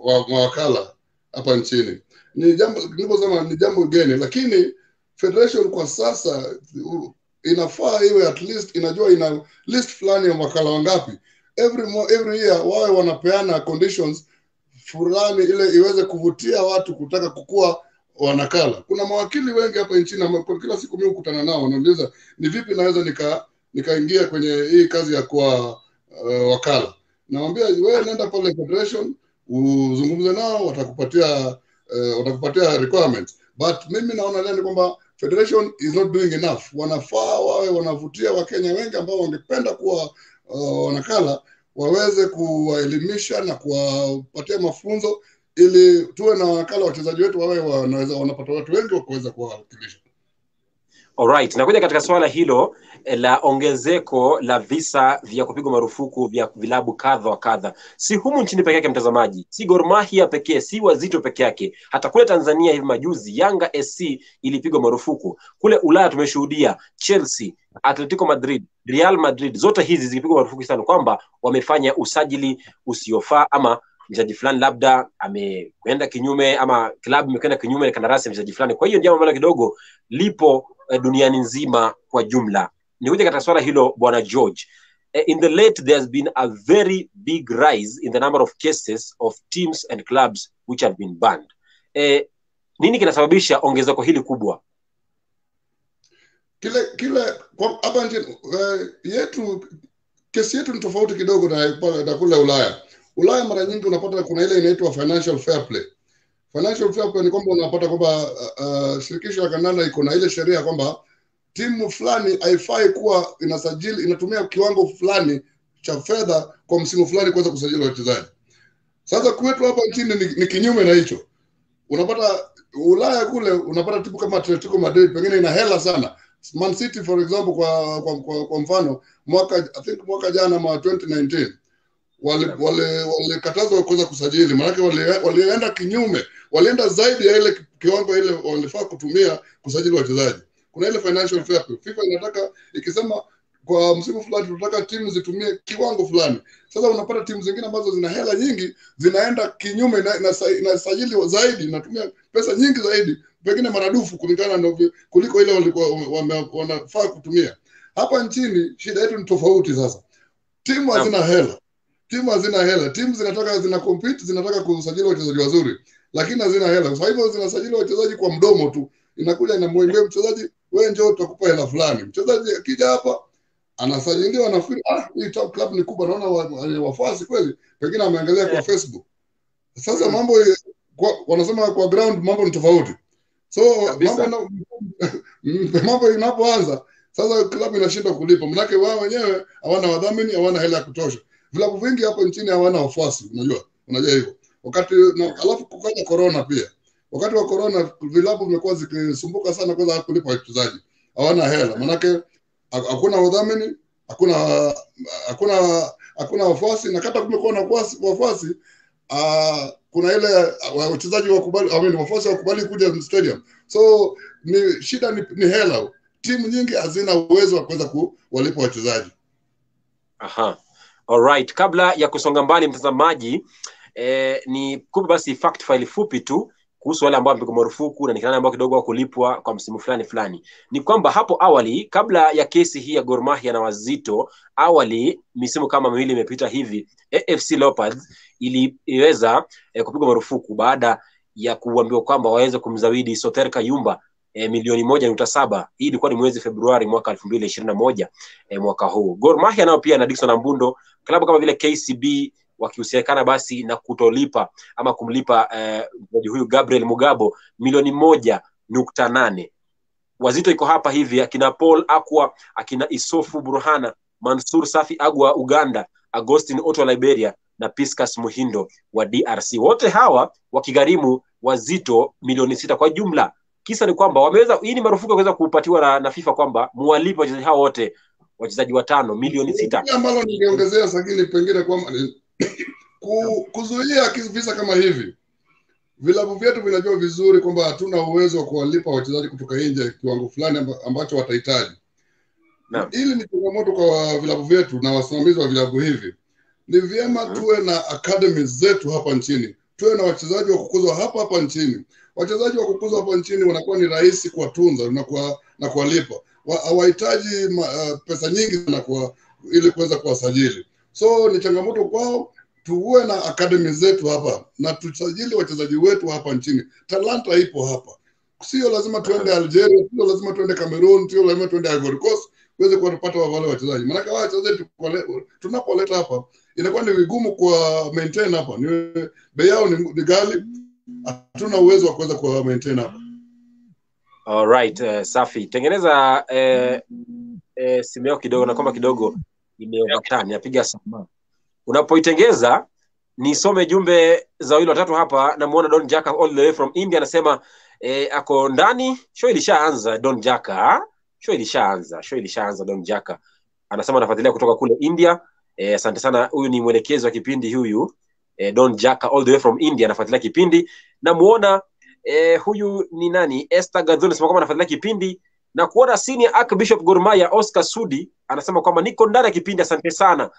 wa mawakala hapa nchini. Ni jambo niliposema ni jambo geni, lakini federation kwa sasa inafaa iwe at least inajua ina list fulani ya mawakala wangapi. Every year wawe wanapeana conditions fulani ile iweze kuvutia watu kutaka kukua wanakala. Kuna mawakili wengi hapa nchini ambao kila siku mimi hukutana nao, wanauliza ni vipi naweza nikaingia kwenye hii kazi ya kuwa wakala. Naambia wewe nenda pale federation uzungumze nao, watakupatia requirements. But mimi naona leo kwamba federation is not doing enough. Wanafaa wawe wanavutia Wakenya wengi ambao wangependa kuwa wanakala, waweze kuwaelimisha na kuwapatia mafunzo ili tuwe na wakala wachezaji wetu wawe wanapata watu wengi wa kuweza kuwakilisha. Alright, nakuja katika swala hilo la ongezeko la visa vya kupigwa marufuku vya vilabu kadha wa kadha. Si humu nchini pekee yake mtazamaji, si Gor Mahia pekee, si Wazito pekee yake. Hata kule Tanzania hivi majuzi Yanga SC ilipigwa marufuku. Kule Ulaya tumeshuhudia Chelsea, Atletico Madrid, Real Madrid, zote hizi zilipigwa marufuku sana kwamba wamefanya usajili usiofaa ama mchezaji fulani labda amekwenda kinyume ama klabu imekwenda kinyume na kandarasi ya mchezaji fulani. Kwa hiyo jambo ambalo kidogo lipo duniani nzima kwa jumla. Nikuja katika swala hilo bwana George. In the late there's been a very big rise in the number of cases of teams and clubs which have been banned. Nini kinasababisha ongezeko hili kubwa? Kile hapa nchini yetu kesi yetu ni tofauti kidogo na kule Ulaya. Ulaya mara nyingi unapata kuna ile inaitwa financial fair play. Financial fair play ni kwamba unapata kwamba shirikisho la kandanda iko na ile sheria kwamba timu fulani haifai kuwa inatumia kiwango fulani cha fedha kwa msimu fulani kuweza kusajili wachezaji. Sasa kwetu hapa nchini ni kinyume na hicho. Unapata Ulaya kule unapata timu kama Atletico Madrid pengine ina hela sana. Man City for example kwa mfano mwaka jana ma 2019 wale katazwa kuweza kusajili, maana walienda kinyume walienda zaidi ya ile kiwango ile walifaa kutumia kusajili wachezaji. Kuna ile financial fair play. FIFA inataka ikisema kwa msimu fulani tunataka timu zitumie kiwango fulani. Sasa unapata timu zingine ambazo zina hela nyingi zinaenda kinyume na sajili zaidi, inatumia pesa nyingi zaidi, pengine maradufu kulingana na kuliko ile walikuwa wanafaa kutumia. Hapa nchini shida yetu ni tofauti sasa. Timu hazina hela. Timu zina compete, zinataka kusajili wachezaji wazuri, lakini hazina hela. Kwa hivyo zinasajili wachezaji kwa mdomo tu. Inakuja inamwambia mchezaji, wewe njoo tutakupa hela fulani. Mchezaji akija hapa anasajiliwa, anafikiri hii top club ni kubwa, naona wafuasi kweli, pengine ameangalia kwa Facebook. Sasa mambo wanasema kwa ground mambo ni tofauti. So mambo inapoanza sasa klabu inashinda kulipa, manake wao wenyewe hawana wadhamini, hawana hela ya kutosha. Vilabu vingi hapo nchini hawana wafuasi, unajua hivyo. Alafu kukaja corona pia. Wakati wa corona vilabu vimekuwa zikisumbuka sana kwanza kulipa wachezaji. Hawana hela, manake hakuna wadhamini, hakuna wafuasi, na kata kumekuwa na wafuasi kuna ile wachezaji wakubali, wafuasi wakubali kuja stadium. So shida ni hela. Timu nyingi hazina uwezo wa kuweza kuwalipa wachezaji. Aha. Alright, kabla ya kusonga mbali mtazamaji, ni kupi basi fact file fupi tu kuhusu wale ambao wamepigwa marufuku na nikana ambao kidogo kulipwa kwa msimu fulani. Ni kwamba hapo awali, kabla ya kesi hii ya Gor Mahia na Wazito, awali misimu kama miwili imepita hivi, AFC Leopards iliweza kupigwa marufuku baada ya kuambiwa kwamba waweze kumzawidi Soter Kayumba milioni 1.7. Hii ilikuwa ni mwezi Februari mwaka 2021 mwaka huu. Gor Mahia nao pia na Dickson Ambundo, klabu kama vile KCB wakihusiana basi na kutolipa ama kumlipa mchezaji huyu Gabriel Mugabo milioni 1.8. Wazito iko hapa hivi, akina Paul Akwa, akina Isofu Burhana, Mansur Safi Agwa Uganda, Agustin Otto Liberia na Piscas Muhindo wa DRC. Wote hawa wakigharimu Wazito milioni 6 kwa jumla. Kisa ni kwamba wameweza, hii ni marufuku kuweza kupatiwa na FIFA kwamba muwalipe wachezaji hao wote, wachezaji watano milioni 6. Ambalo ningeongezea sakini pengine kwamba kuzuia visa kama hivi. Vilabu vyetu vinajua vizuri kwamba hatuna uwezo wa kuwalipa wachezaji kutoka nje kiwango fulani ambacho watahitaji. Ili ni changamoto kwa vilabu vyetu na wasimamizi wa vilabu hivi. Ni vyema tuwe na academy zetu hapa nchini. Tuwe na wachezaji wa kukuzwa hapa nchini. Wachezaji wa kukuzwa hapa nchini wanakuwa ni rahisi kuwatunza na kuwalipa. Hawahitaji pesa nyingi sana ili kuweza kuwasajili. So ni changamoto kwao. Tuwe na academy zetu hapa na tusajili wachezaji wetu hapa nchini. Talanta ipo hapa. Sio lazima tuende Algeria, sio lazima tuende Cameroon, sio lazima tuende Ivory Coast tuweze kupata wale wachezaji. Maana wale wachezaji tunapoleta hapa inakuwa ni vigumu kwa maintain hapa. Bei yao ni ghali. Hatuna uwezo wa kuweza kwa maintain hapa. Alright, safi. Tengeneza simu yako kidogo na kama kidogo imeoverturn, napiga sama. Unapoitengeza nisome jumbe za wale watatu hapa. Namuona Don Jaka all the way from India anasema ako ndani. Show ilishaanza Don Jaka. Show ilishaanza Don Jaka. Anasema anafuatilia kutoka kule India. Asante sana. Huyu ni mwelekezi wa kipindi huyu. Don Jaka all the way from India anafuatilia kipindi. Namuona huyu ni nani? Esther Gadhoni anasema kwamba anafuatilia kipindi. Na kuona senior Archbishop Gor Mahia Oscar Sudi anasema kwamba niko ndani ya kipindi, asante sana.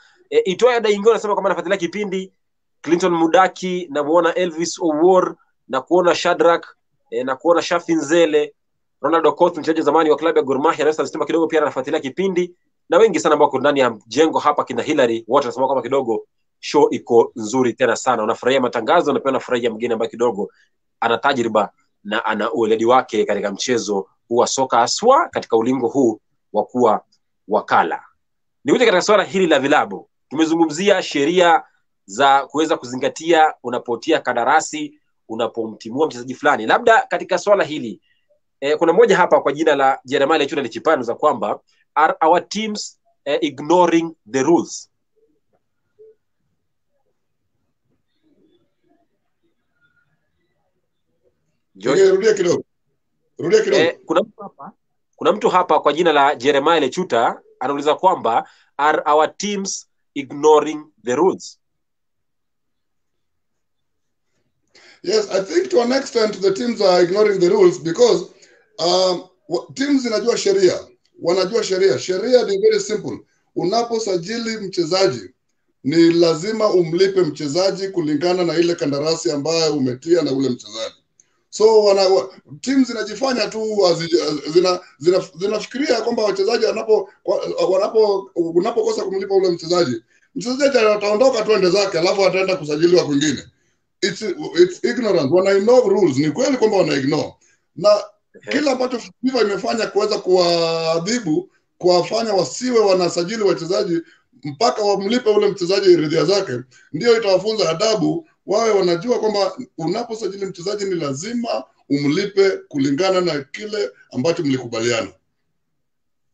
Itoya Daingo anasema kwamba anafuatilia kipindi. Clinton Mudaki, na muona Elvis Owor, na kuona Shadrack, na kuona Shafin Zele, Ronald Okoth mchezaji zamani wa klabu ya Gor Mahia na sasa kidogo pia anafuatilia kipindi, na wengi sana ambao ndani ya jengo hapa kina Hillary wote wanasema kwamba kidogo show iko nzuri tena sana. Unafurahia matangazo na pia unafurahia mgeni ambaye kidogo ana tajriba na ana ueledi wake katika mchezo huu wa soka, haswa katika ulingo huu wa kuwa wakala. Niuje katika swala hili la vilabu. Tumezungumzia sheria za kuweza kuzingatia unapotia kandarasi, unapomtimua mchezaji fulani. Labda katika swala hili kuna mmoja hapa kwa jina la Jeremiah Lechuna Lichipano za kwamba are our teams ignoring the rules? Rudia kidogo. Kuna mtu hapa kwa jina la Jeremiah Lechuta anauliza kwamba are our teams ignoring the rules? Yes, I think to an extent the teams are ignoring the rules because teams zinajua sheria, wanajua sheria. Sheria ni very simple. Unaposajili mchezaji ni lazima umlipe mchezaji kulingana na ile kandarasi ambayo umetia na ule mchezaji. So teams zinajifanya tu zinafikiria kwamba wachezaji unapokosa kumlipa ule mchezaji ataondoka tu ende zake alafu ataenda kusajiliwa kwingine. It's ignorance. Wana ignore rules. Ni kweli kwamba wana ignore. Na kila ambacho FIFA imefanya kuweza kuadhibu, kuwafanya wasiwe wanasajili wachezaji mpaka wamlipe ule mchezaji ridhia zake, ndio itawafunza adabu. Wawe wanajua kwamba unaposajili mchezaji ni lazima umlipe kulingana na kile ambacho mlikubaliana.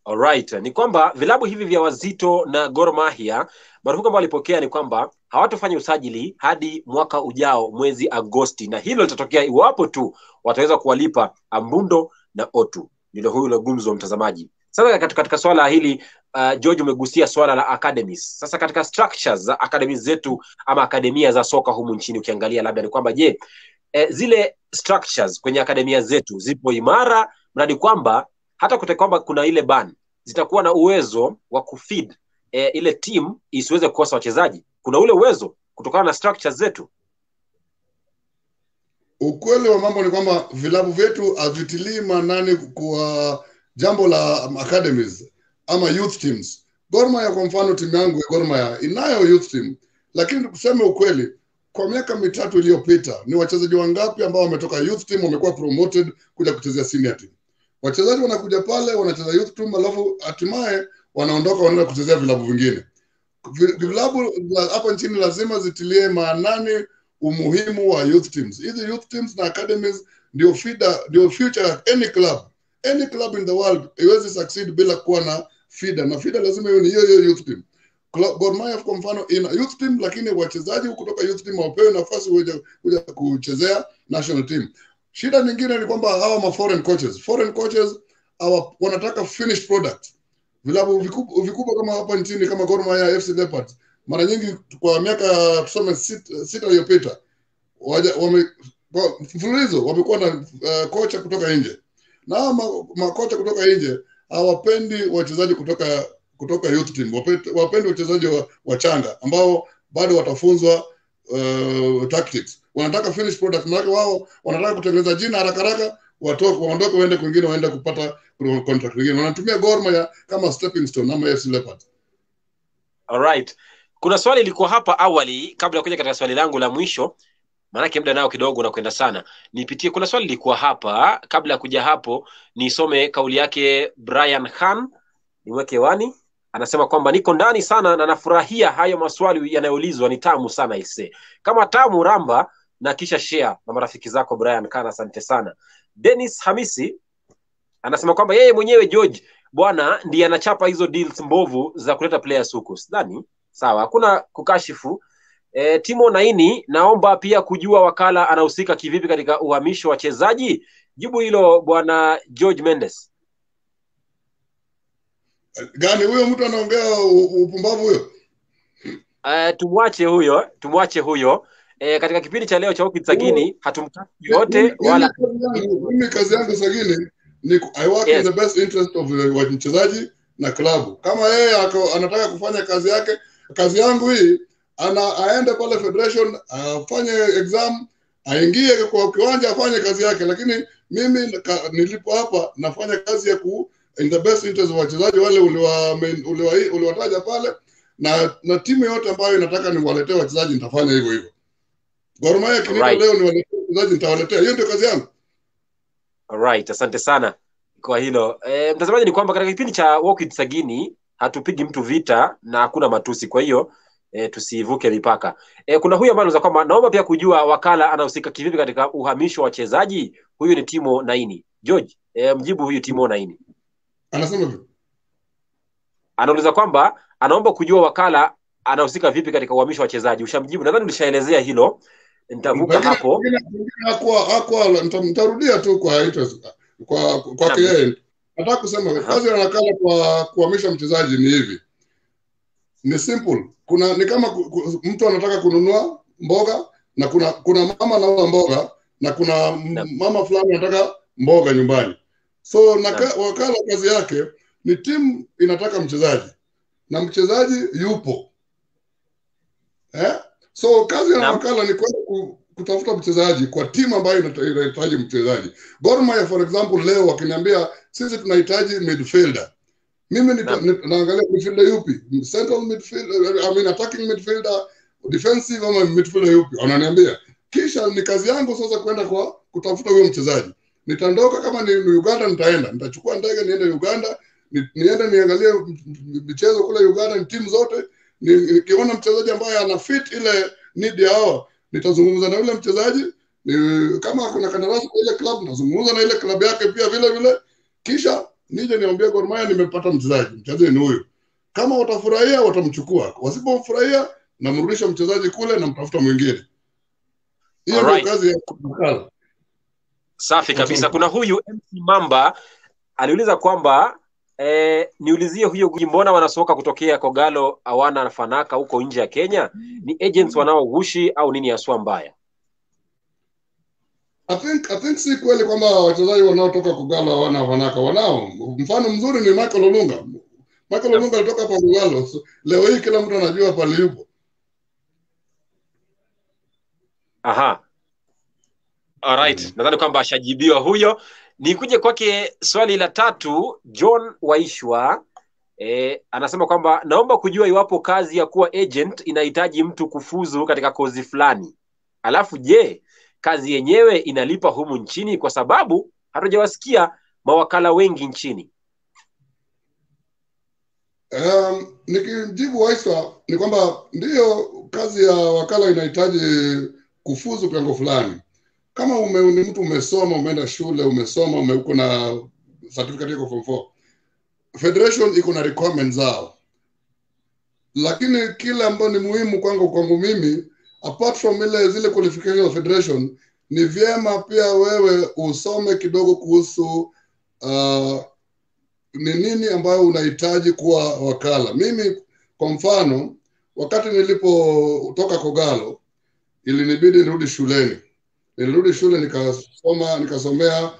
Alright, ni kwamba vilabu hivi vya Wazito na Gor Mahia marufuku ambayo walipokea ni kwamba hawatofanya usajili hadi mwaka ujao mwezi Agosti, na hilo litatokea iwapo tu wataweza kuwalipa Ambundo na Otu. Ndilo huyo gumzo mtazamaji. Sasa katika swala hili George umegusia swala la academies. Sasa katika structures za academies zetu ama akademia za soka humu nchini ukiangalia labda ni kwamba zile structures kwenye akademia zetu zipo imara mradi kwamba hata kute kwamba kuna ile ban zitakuwa na uwezo wa kufeed ile team isiweze kukosa wachezaji. Kuna ule uwezo kutokana na structures zetu. Ukweli wa mambo ni kwamba vilabu vyetu havitilii maanani kwa jambo la academies ama youth teams. Gor Mahia kwa mfano, timu yangu ya Gor Mahia inayo youth team, lakini kuseme ukweli kwa miaka mitatu iliyopita ni wachezaji wangapi ambao wametoka youth team wamekuwa promoted kuja kuchezea senior team? Wachezaji wanakuja pale wanacheza youth team alafu hatimaye wanaondoka wanaenda kuchezea vilabu vingine. Vilabu hapa nchini lazima zitilie maanani umuhimu wa youth teams. Hizi youth teams na academies ndio future of any club. Any club in the world haiwezi succeed bila kuwa na feeder, na feeder lazima iwe ni hiyo youth team. Gor Mahia kwa mfano ina youth team, lakini wachezaji kutoka youth team wapewe nafasi kuja kuchezea national team. Shida nyingine ni kwamba hawa foreign coaches wanataka finished product. Vilabu vikubwa kama hapa nchini kama Gor Mahia, FC Leopards mara nyingi kwa miaka tuseme 6 iliyopita mfululizo wamekuwa na kocha kutoka nje, na makocha kutoka nje hawapendi wachezaji kutoka youth team. Wapendi wachezaji wachanga ambao bado watafunzwa tactics. Wanataka finished product, maana wao wanataka kutengeneza jina haraka waondoke waende kwingine, waende kupata contract nyingine. Wanatumia Gor Mahia kama stepping stone ama FC Leopards. Alright. Kuna swali liko hapa awali kabla ya kuja katika swali langu la mwisho. Maana muda nao kidogo unakwenda sana. Nipitie, kuna swali liko hapa kabla ya kuja hapo nisome kauli yake Brian Khan. Niweke wani. Anasema kwamba niko ndani sana na nafurahia hayo maswali yanayoulizwa, ni tamu sana ise. Kama tamu ramba na kisha share na marafiki zako Brian Khan, asante sana. Dennis Hamisi anasema kwamba yeye mwenyewe George bwana ndiye anachapa hizo deals mbovu za kuleta players huko. Sidhani sawa, hakuna kukashifu. Timo Naini, naomba pia kujua wakala anahusika kivipi katika uhamisho wa wachezaji. Jibu hilo bwana George Mendes. Gani huyo mtu anaongea upumbavu huyo? Tumwache huyo. Katika kipindi cha leo cha Wiki Sagini hatumtaki yote wala mimi kazi yangu Sagini ni I work in the best interest of wachezaji na klabu. Kama yeye anataka kufanya kazi yake, kazi yangu hii aende pale federation afanye exam, aingie kwa kiwanja afanye kazi yake, lakini mimi nilipo hapa nafanya kazi ya in the best interest of wachezaji wale uliwataja pale, na timu yote ambayo inataka niwaletee wachezaji nitafanya hivyo. Gor Mahia kinipa leo niwaletee wachezaji nitawaletea. Hiyo ndio kazi yangu. Alright, asante sana kwa hilo. Mtazamaji, ni kwamba katika kipindi cha Wiki Sagini hatupigi mtu vita na hakuna matusi, kwa hiyo tusivuke mipaka. Kuna huyu ambaye anasema kwamba naomba pia kujua wakala anahusika kivipi katika uhamisho wa wachezaji. Huyu ni Timo Naini. George, mjibu huyu Timo Naini. Anasema vipi? Anauliza kwamba anaomba kujua wakala anahusika vipi katika uhamisho wa wachezaji. Ushamjibu, nadhani ulishaelezea hilo. Nitavuka hapo. Nitarudia tu kwa interest kwa yeye. Nataka kusema kazi ya wakala kwa kuhamisha mchezaji ni hivi. Ni simple. Ni kama mtu anataka kununua mboga na kuna mama anauza mboga na kuna mama fulani anataka mboga nyumbani. So wakala kazi yake ni timu inataka mchezaji na mchezaji yupo. So kazi ya wakala ni kwenda kutafuta mchezaji kwa timu ambayo inahitaji mchezaji. Gor Mahia for example leo wakiniambia sisi tunahitaji midfielder. Mimi naangalia midfielder yupi? Central midfielder, attacking midfielder, defensive ama midfielder yupi? Wananiambia. Kisha ni kazi yangu sasa kwenda kwa kutafuta huyo mchezaji. Nitaondoka kama ni Uganda nitachukua ndege niende Uganda, niende niangalie michezo kule Uganda, ni timu zote. Nikiona mchezaji ambaye ana fit ile need yao, nitazungumza na yule mchezaji. Kama kuna kandarasi kwa ile club, nazungumza na ile club yake pia vile vile. Kisha nije niambie Gor Mahia nimepata mchezaji ni huyu. Kama watafurahia watamchukua, wasipofurahia namrudisha mchezaji kule na mtafuta mwingine. Hiyo ndio kazi ya wakala. Safi kabisa. Kuna huyu MC Mamba aliuliza kwamba niulizie huyo mbona wanasoka kutokea Kogalo hawana fanaka huko nje ya Kenya? Ni agents wanaogushi au nini haswa mbaya? I think si kweli kwamba wachezaji wanaotoka Kogalo hawana fanaka. Wanao. Mfano mzuri ni Michael Olunga. Michael Olunga alitoka hapa Kogalo. So, leo hii kila mtu anajua pale yupo. Aha. Alright, nadhani kwamba ashajibiwa huyo. Nikuje kwake swali la 3, John Waishwa anasema kwamba naomba kujua iwapo kazi ya kuwa agent inahitaji mtu kufuzu katika kozi fulani. Alafu je, kazi yenyewe inalipa humu nchini kwa sababu hatujawasikia mawakala wengi nchini? Nikijibu Waishwa ni kwamba ndio kazi ya wakala inahitaji kufuzu kiwango fulani. Kama ni mtu umesoma, umeenda shule, umesoma, uko na certificate yako form 4. Federation iko na requirements zao. Lakini kile ambacho ni muhimu kwangu mimi, apart from zile qualifications of federation, ni vyema pia wewe usome kidogo kuhusu ni nini ambayo unahitaji kuwa wakala. Mimi kwa mfano, wakati nilipotoka Kogalo, ilinibidi nirudi shuleni. Nilirudi shule nikasomea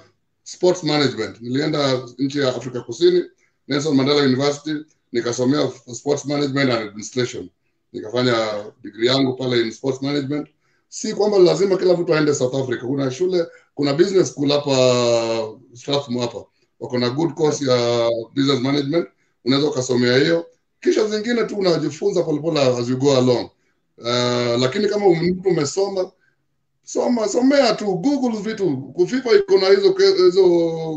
sports management. Nilienda nchi ya Afrika Kusini, Nelson Mandela University, nikasomea sports management and administration. Nikafanya degree yangu pale in sports management. Si kwamba lazima kila mtu aende South Africa. Kuna shule, kuna business school hapa Strathmore hapa. Wako na good course ya business management, unaweza kusomea hiyo. Kisha zingine tu unajifunza polepole as you go along. Lakini kama mtu umesoma, somea tu, Google vitu. FIFA iko na hizo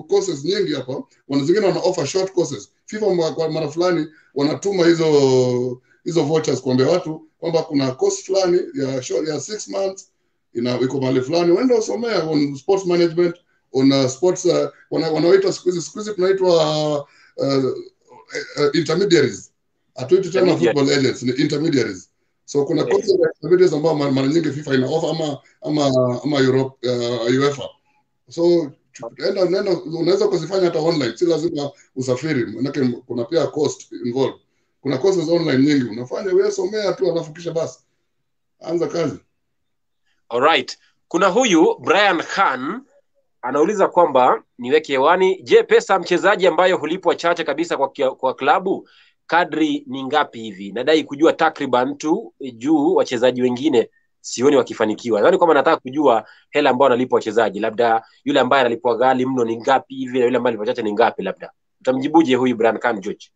courses nyingi hapa. Zingine wana offer short courses. FIFA kwa mara fulani wanatuma hizo vouchers kuambia watu kwamba kuna course fulani ya 6 months iko mahali fulani, uende usomea on sports management, on sports wanaoita siku hizi tunaitwa intermediaries. Hatuiti tena football agents, ni intermediaries. So kuna courses ya intermediaries ambao mara nyingi FIFA ina offer ama Europe UEFA. So unaweza kuzifanya hata online, si lazima usafiri, maana kuna pia cost involved. Kuna courses online nyingi, unafanya wewe somea tu alafu kisha basi anza kazi. Alright. Kuna huyu Brian Khan anauliza kwamba niweke hewani, je, pesa mchezaji ambayo hulipwa chache kabisa kwa klabu kadri ni ngapi hivi? Nadai kujua takriban tu juu wachezaji wengine sioni wakifanikiwa. Nadhani kwamba nataka kujua hela ambayo analipwa wachezaji, labda yule ambaye analipwa ghali mno ni ngapi hivi na yule ambaye analipwa chache ni ngapi labda. Utamjibuje huyu Brian Khan George?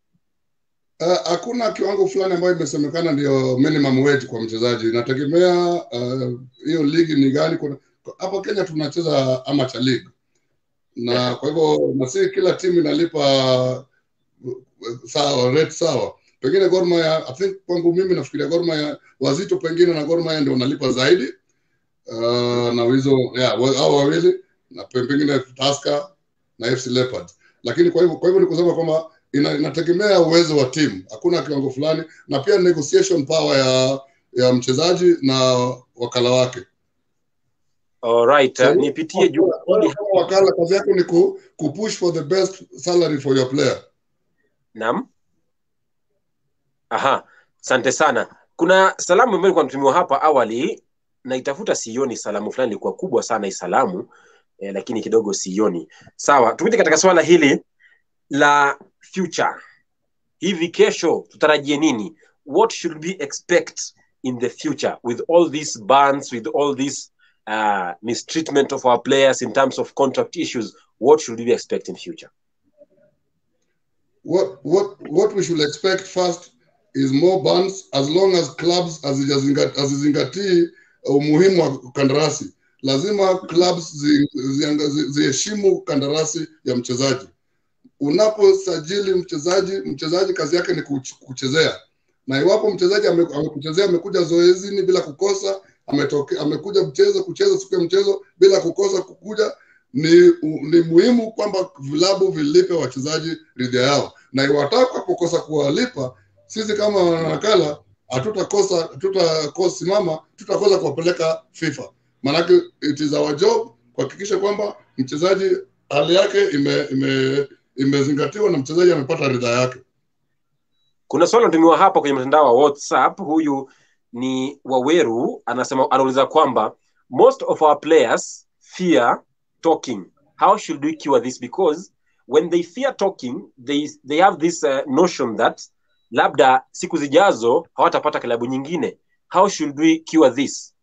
Hakuna kiwango fulani ambayo imesemekana ndio minimum wage kwa mchezaji. Inategemea hiyo ligi ni gani. Hapa Kenya tunacheza amateur league. Na kwa hivyo nasi kila timu inalipa sawa, rate sawa. Pengine Gor Mahia, I think kwangu mimi nafikiria Gor Mahia Wazito pengine na Gor Mahia ndio wanalipa zaidi. Na hizo hao wawili na pengine Tusker na FC Leopards. Lakini kwa hivyo ni kusema kwamba inategemea uwezo wa timu. Hakuna kiwango fulani, na pia negotiation power ya mchezaji na wakala wake. Alright, So, nipitie juu wakala kazi yako ni kupush for the best salary for your player. Naam. Aha, asante sana. Kuna salamu ambayo nilikuwa nimetumiwa hapa awali naitafuta sioni salamu fulani ilikuwa kubwa sana isalamu, lakini kidogo sioni. Sawa, tukuje katika swala hili la future. Hivi kesho tutarajie nini? What should we expect in the future with all these bans, with all this mistreatment of our players in terms of contract issues? What should we expect in future? What we should expect first is more bans, as long as clubs hazizingatii umuhimu wa kandarasi. Lazima clubs ziheshimu kandarasi ya mchezaji. Unaposajili mchezaji kazi yake ni kuchezea. Na iwapo mchezaji amekuchezea, amekuja zoezini bila kukosa, amekuja kucheza siku ya mchezo bila kukosa kukuja, ni muhimu kwamba vilabu vilipe wachezaji ridhaa yao. Na iwataka kukosa kuwalipa, sisi kama wanakala tutakosa kuwapeleka FIFA. Manake it is our job kuhakikisha kwamba mchezaji hali yake imezingatiwa na mchezaji amepata ridhaa yake. Kuna swali tumiwa hapa kwenye mtandao wa WhatsApp. Huyu ni Waweru, anauliza kwamba most of our players fear talking. How should we cure this? Because when they fear talking, they have this notion that labda siku zijazo hawatapata klabu nyingine. How should we cure this?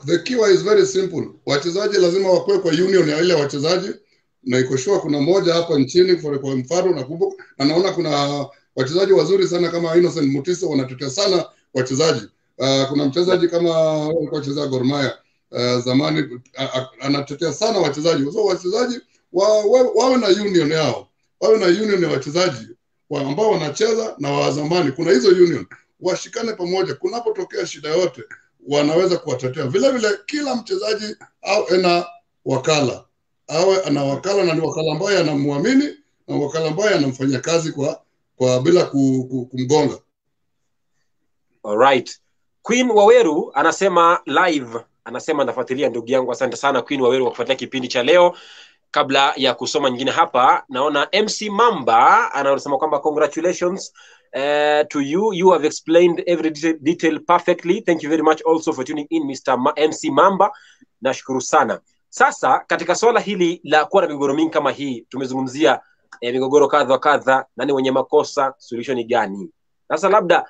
The cure is very simple. Wachezaji lazima wakuwe kwa union ya ile wachezaji, na iko sure kuna moja hapa nchini kwa mfano nakumbuka, na naona kuna wachezaji wazuri sana kama Innocent Mutiso wanatetea sana wachezaji. Kuna mchezaji kama alikuwa anacheza Gor Mahia zamani anatetea sana wachezaji. So wachezaji wawe na union yao. Wawe na union ya wachezaji ambao wanacheza na wa zamani. Kuna hizo union, washikane pamoja. Kunapotokea shida yote wanaweza kuwatetea. Vile vile kila mchezaji ana wakala. Ana wakala, na ni wakala ambaye anamuamini, na wakala ambaye anamfanyia kazi kwa bila kumgonga. All right. Queen Waweru anasema live, anasema nafuatilia ndugu yangu. Asante sana Queen Waweru kwa kufuatilia kipindi cha leo. Kabla ya kusoma nyingine hapa, naona MC Mamba anasema kwamba congratulations to you. You have explained every detail perfectly. Thank you very much also for tuning in, Mr. MC Mamba. Nashukuru sana. Sasa katika swala hili la kuwa na migogoro mingi kama hii, tumezungumzia migogoro kadha, nani wenye makosa, solution ni gani? Sasa labda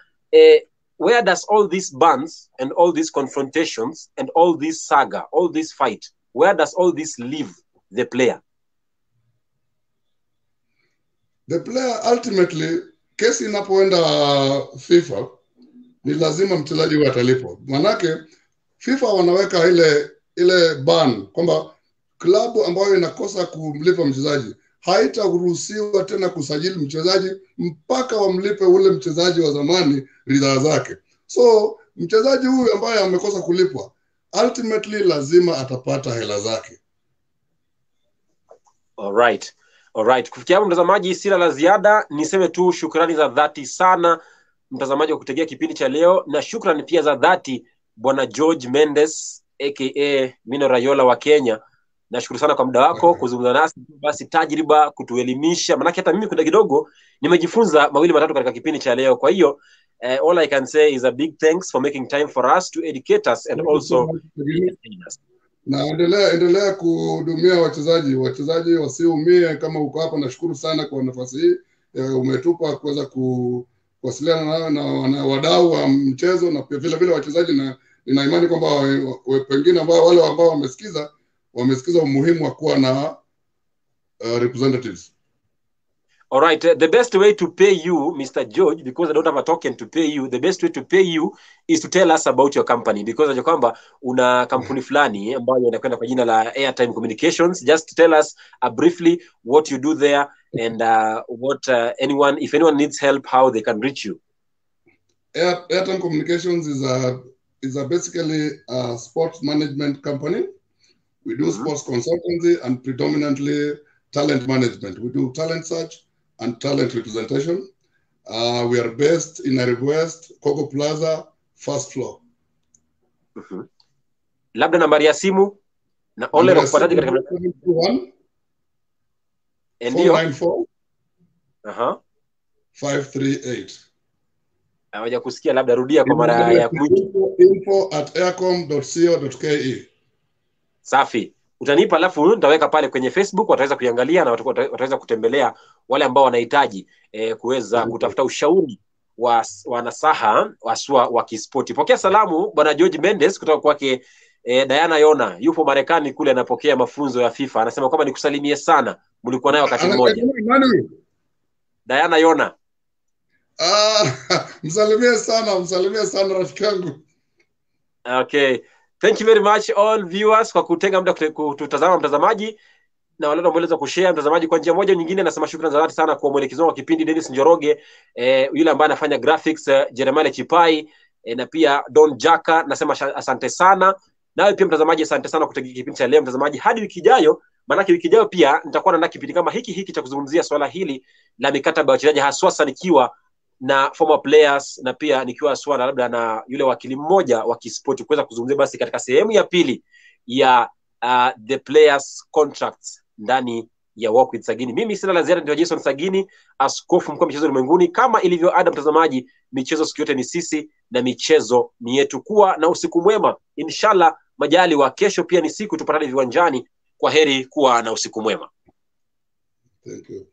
where does all these bans and all these confrontations and all this saga, all this fight, where does all this leave the player? The player ultimately, kesi inapoenda FIFA, ni lazima mchezaji atalipwa. Manake FIFA wanaweka ile ban kwamba klabu ambayo inakosa kumlipa mchezaji haitaruhusiwa tena kusajili mchezaji mpaka wamlipe ule mchezaji wa zamani ridhaa zake. So mchezaji huyu ambaye amekosa kulipwa ultimately lazima atapata hela zake. All right. Kufikia hapo mtazamaji, sina la ziada. Niseme tu shukrani za dhati sana mtazamaji kwa kutegea kipindi cha leo, na shukrani pia za dhati Bwana George Mendes aka Mino Raiola wa Kenya. Nashukuru sana kwa muda wako kuzungumza nasi, basi tajriba, kutuelimisha. Maana hata mimi kuna kidogo nimejifunza mawili matatu katika kipindi cha leo. Kwa hiyo all I can say is a big thanks for making time for us to educate us and also entertain us. Na endelea kuhudumia wachezaji wasiumie. Kama uko hapa, nashukuru sana kwa nafasi hii umetupa kuweza kuwasiliana na wadau wa mchezo, na pia vile wachezaji, na nina imani kwamba pengine wale ambao wamesikiza umuhimu wa kuwa na representatives. All right, the best way to pay you, Mr. George, because I don't have a token to pay you, the best way to pay you is to tell us about your company, because najua kwamba una kampuni fulani ambayo inakwenda kwa jina la Airtime Communications. Just tell us briefly what you do there and if anyone needs help, how they can reach you. Airtime Communications is basically a sports management company. We do sports consultancy and predominantly talent management. We do talent search and talent representation. We are based in Nairobi West, Coco Plaza, first floor. Labda nambari ya simu na online kupataje katika 721 ndio 494 538. Hawaja kusikia, labda rudia kwa mara ya mwisho. info@aircom.co.ke. Safi. Utanipa alafu nitaweka pale kwenye Facebook, wataweza kuiangalia na wataweza kutembelea wale ambao wanahitaji kuweza kutafuta ushauri wa nasaha waswa wa kispoti. Pokea salamu bwana George Mendes kutoka kwake Diana Yona. Yupo Marekani kule, anapokea mafunzo ya FIFA. Anasema kwamba nikusalimie sana. Mlikuwa nayo wakati mmoja. Diana Yona. Msalimie sana rafiki yangu. Okay. Thank you very much all viewers kwa kutenga muda kututazama mtazamaji, na wale wanaoweza kushare mtazamaji kwa njia moja nyingine. Nasema shukrani za dhati sana kwa mwelekezo wa kipindi Dennis Njoroge, yule ambaye anafanya graphics Jeremiah Chipai, na pia Don Jaka. Nasema asante sana. Nawe pia mtazamaji asante sana kutegea kipindi cha leo mtazamaji. Hadi wiki ijayo, maana wiki ijayo pia nitakuwa na kipindi kama hiki cha kuzungumzia swala hili la mikataba ya wachezaji, haswa nikiwa na former players na pia nikiwa swala labda na yule wakili mmoja wa kispoti kuweza kuzungumzia basi katika sehemu ya pili ya the players contracts ndani ya Walk with Sagini. Mimi sina la ziada, ndio Jason Sagini, askofu mkuu wa michezo ulimwenguni. Kama ilivyo ada mtazamaji, michezo siku yote ni sisi na michezo ni yetu. Kuwa na usiku mwema, inshallah majali wa kesho pia ni siku tupatane viwanjani. Kwa heri, kuwa na usiku mwema. Thank you.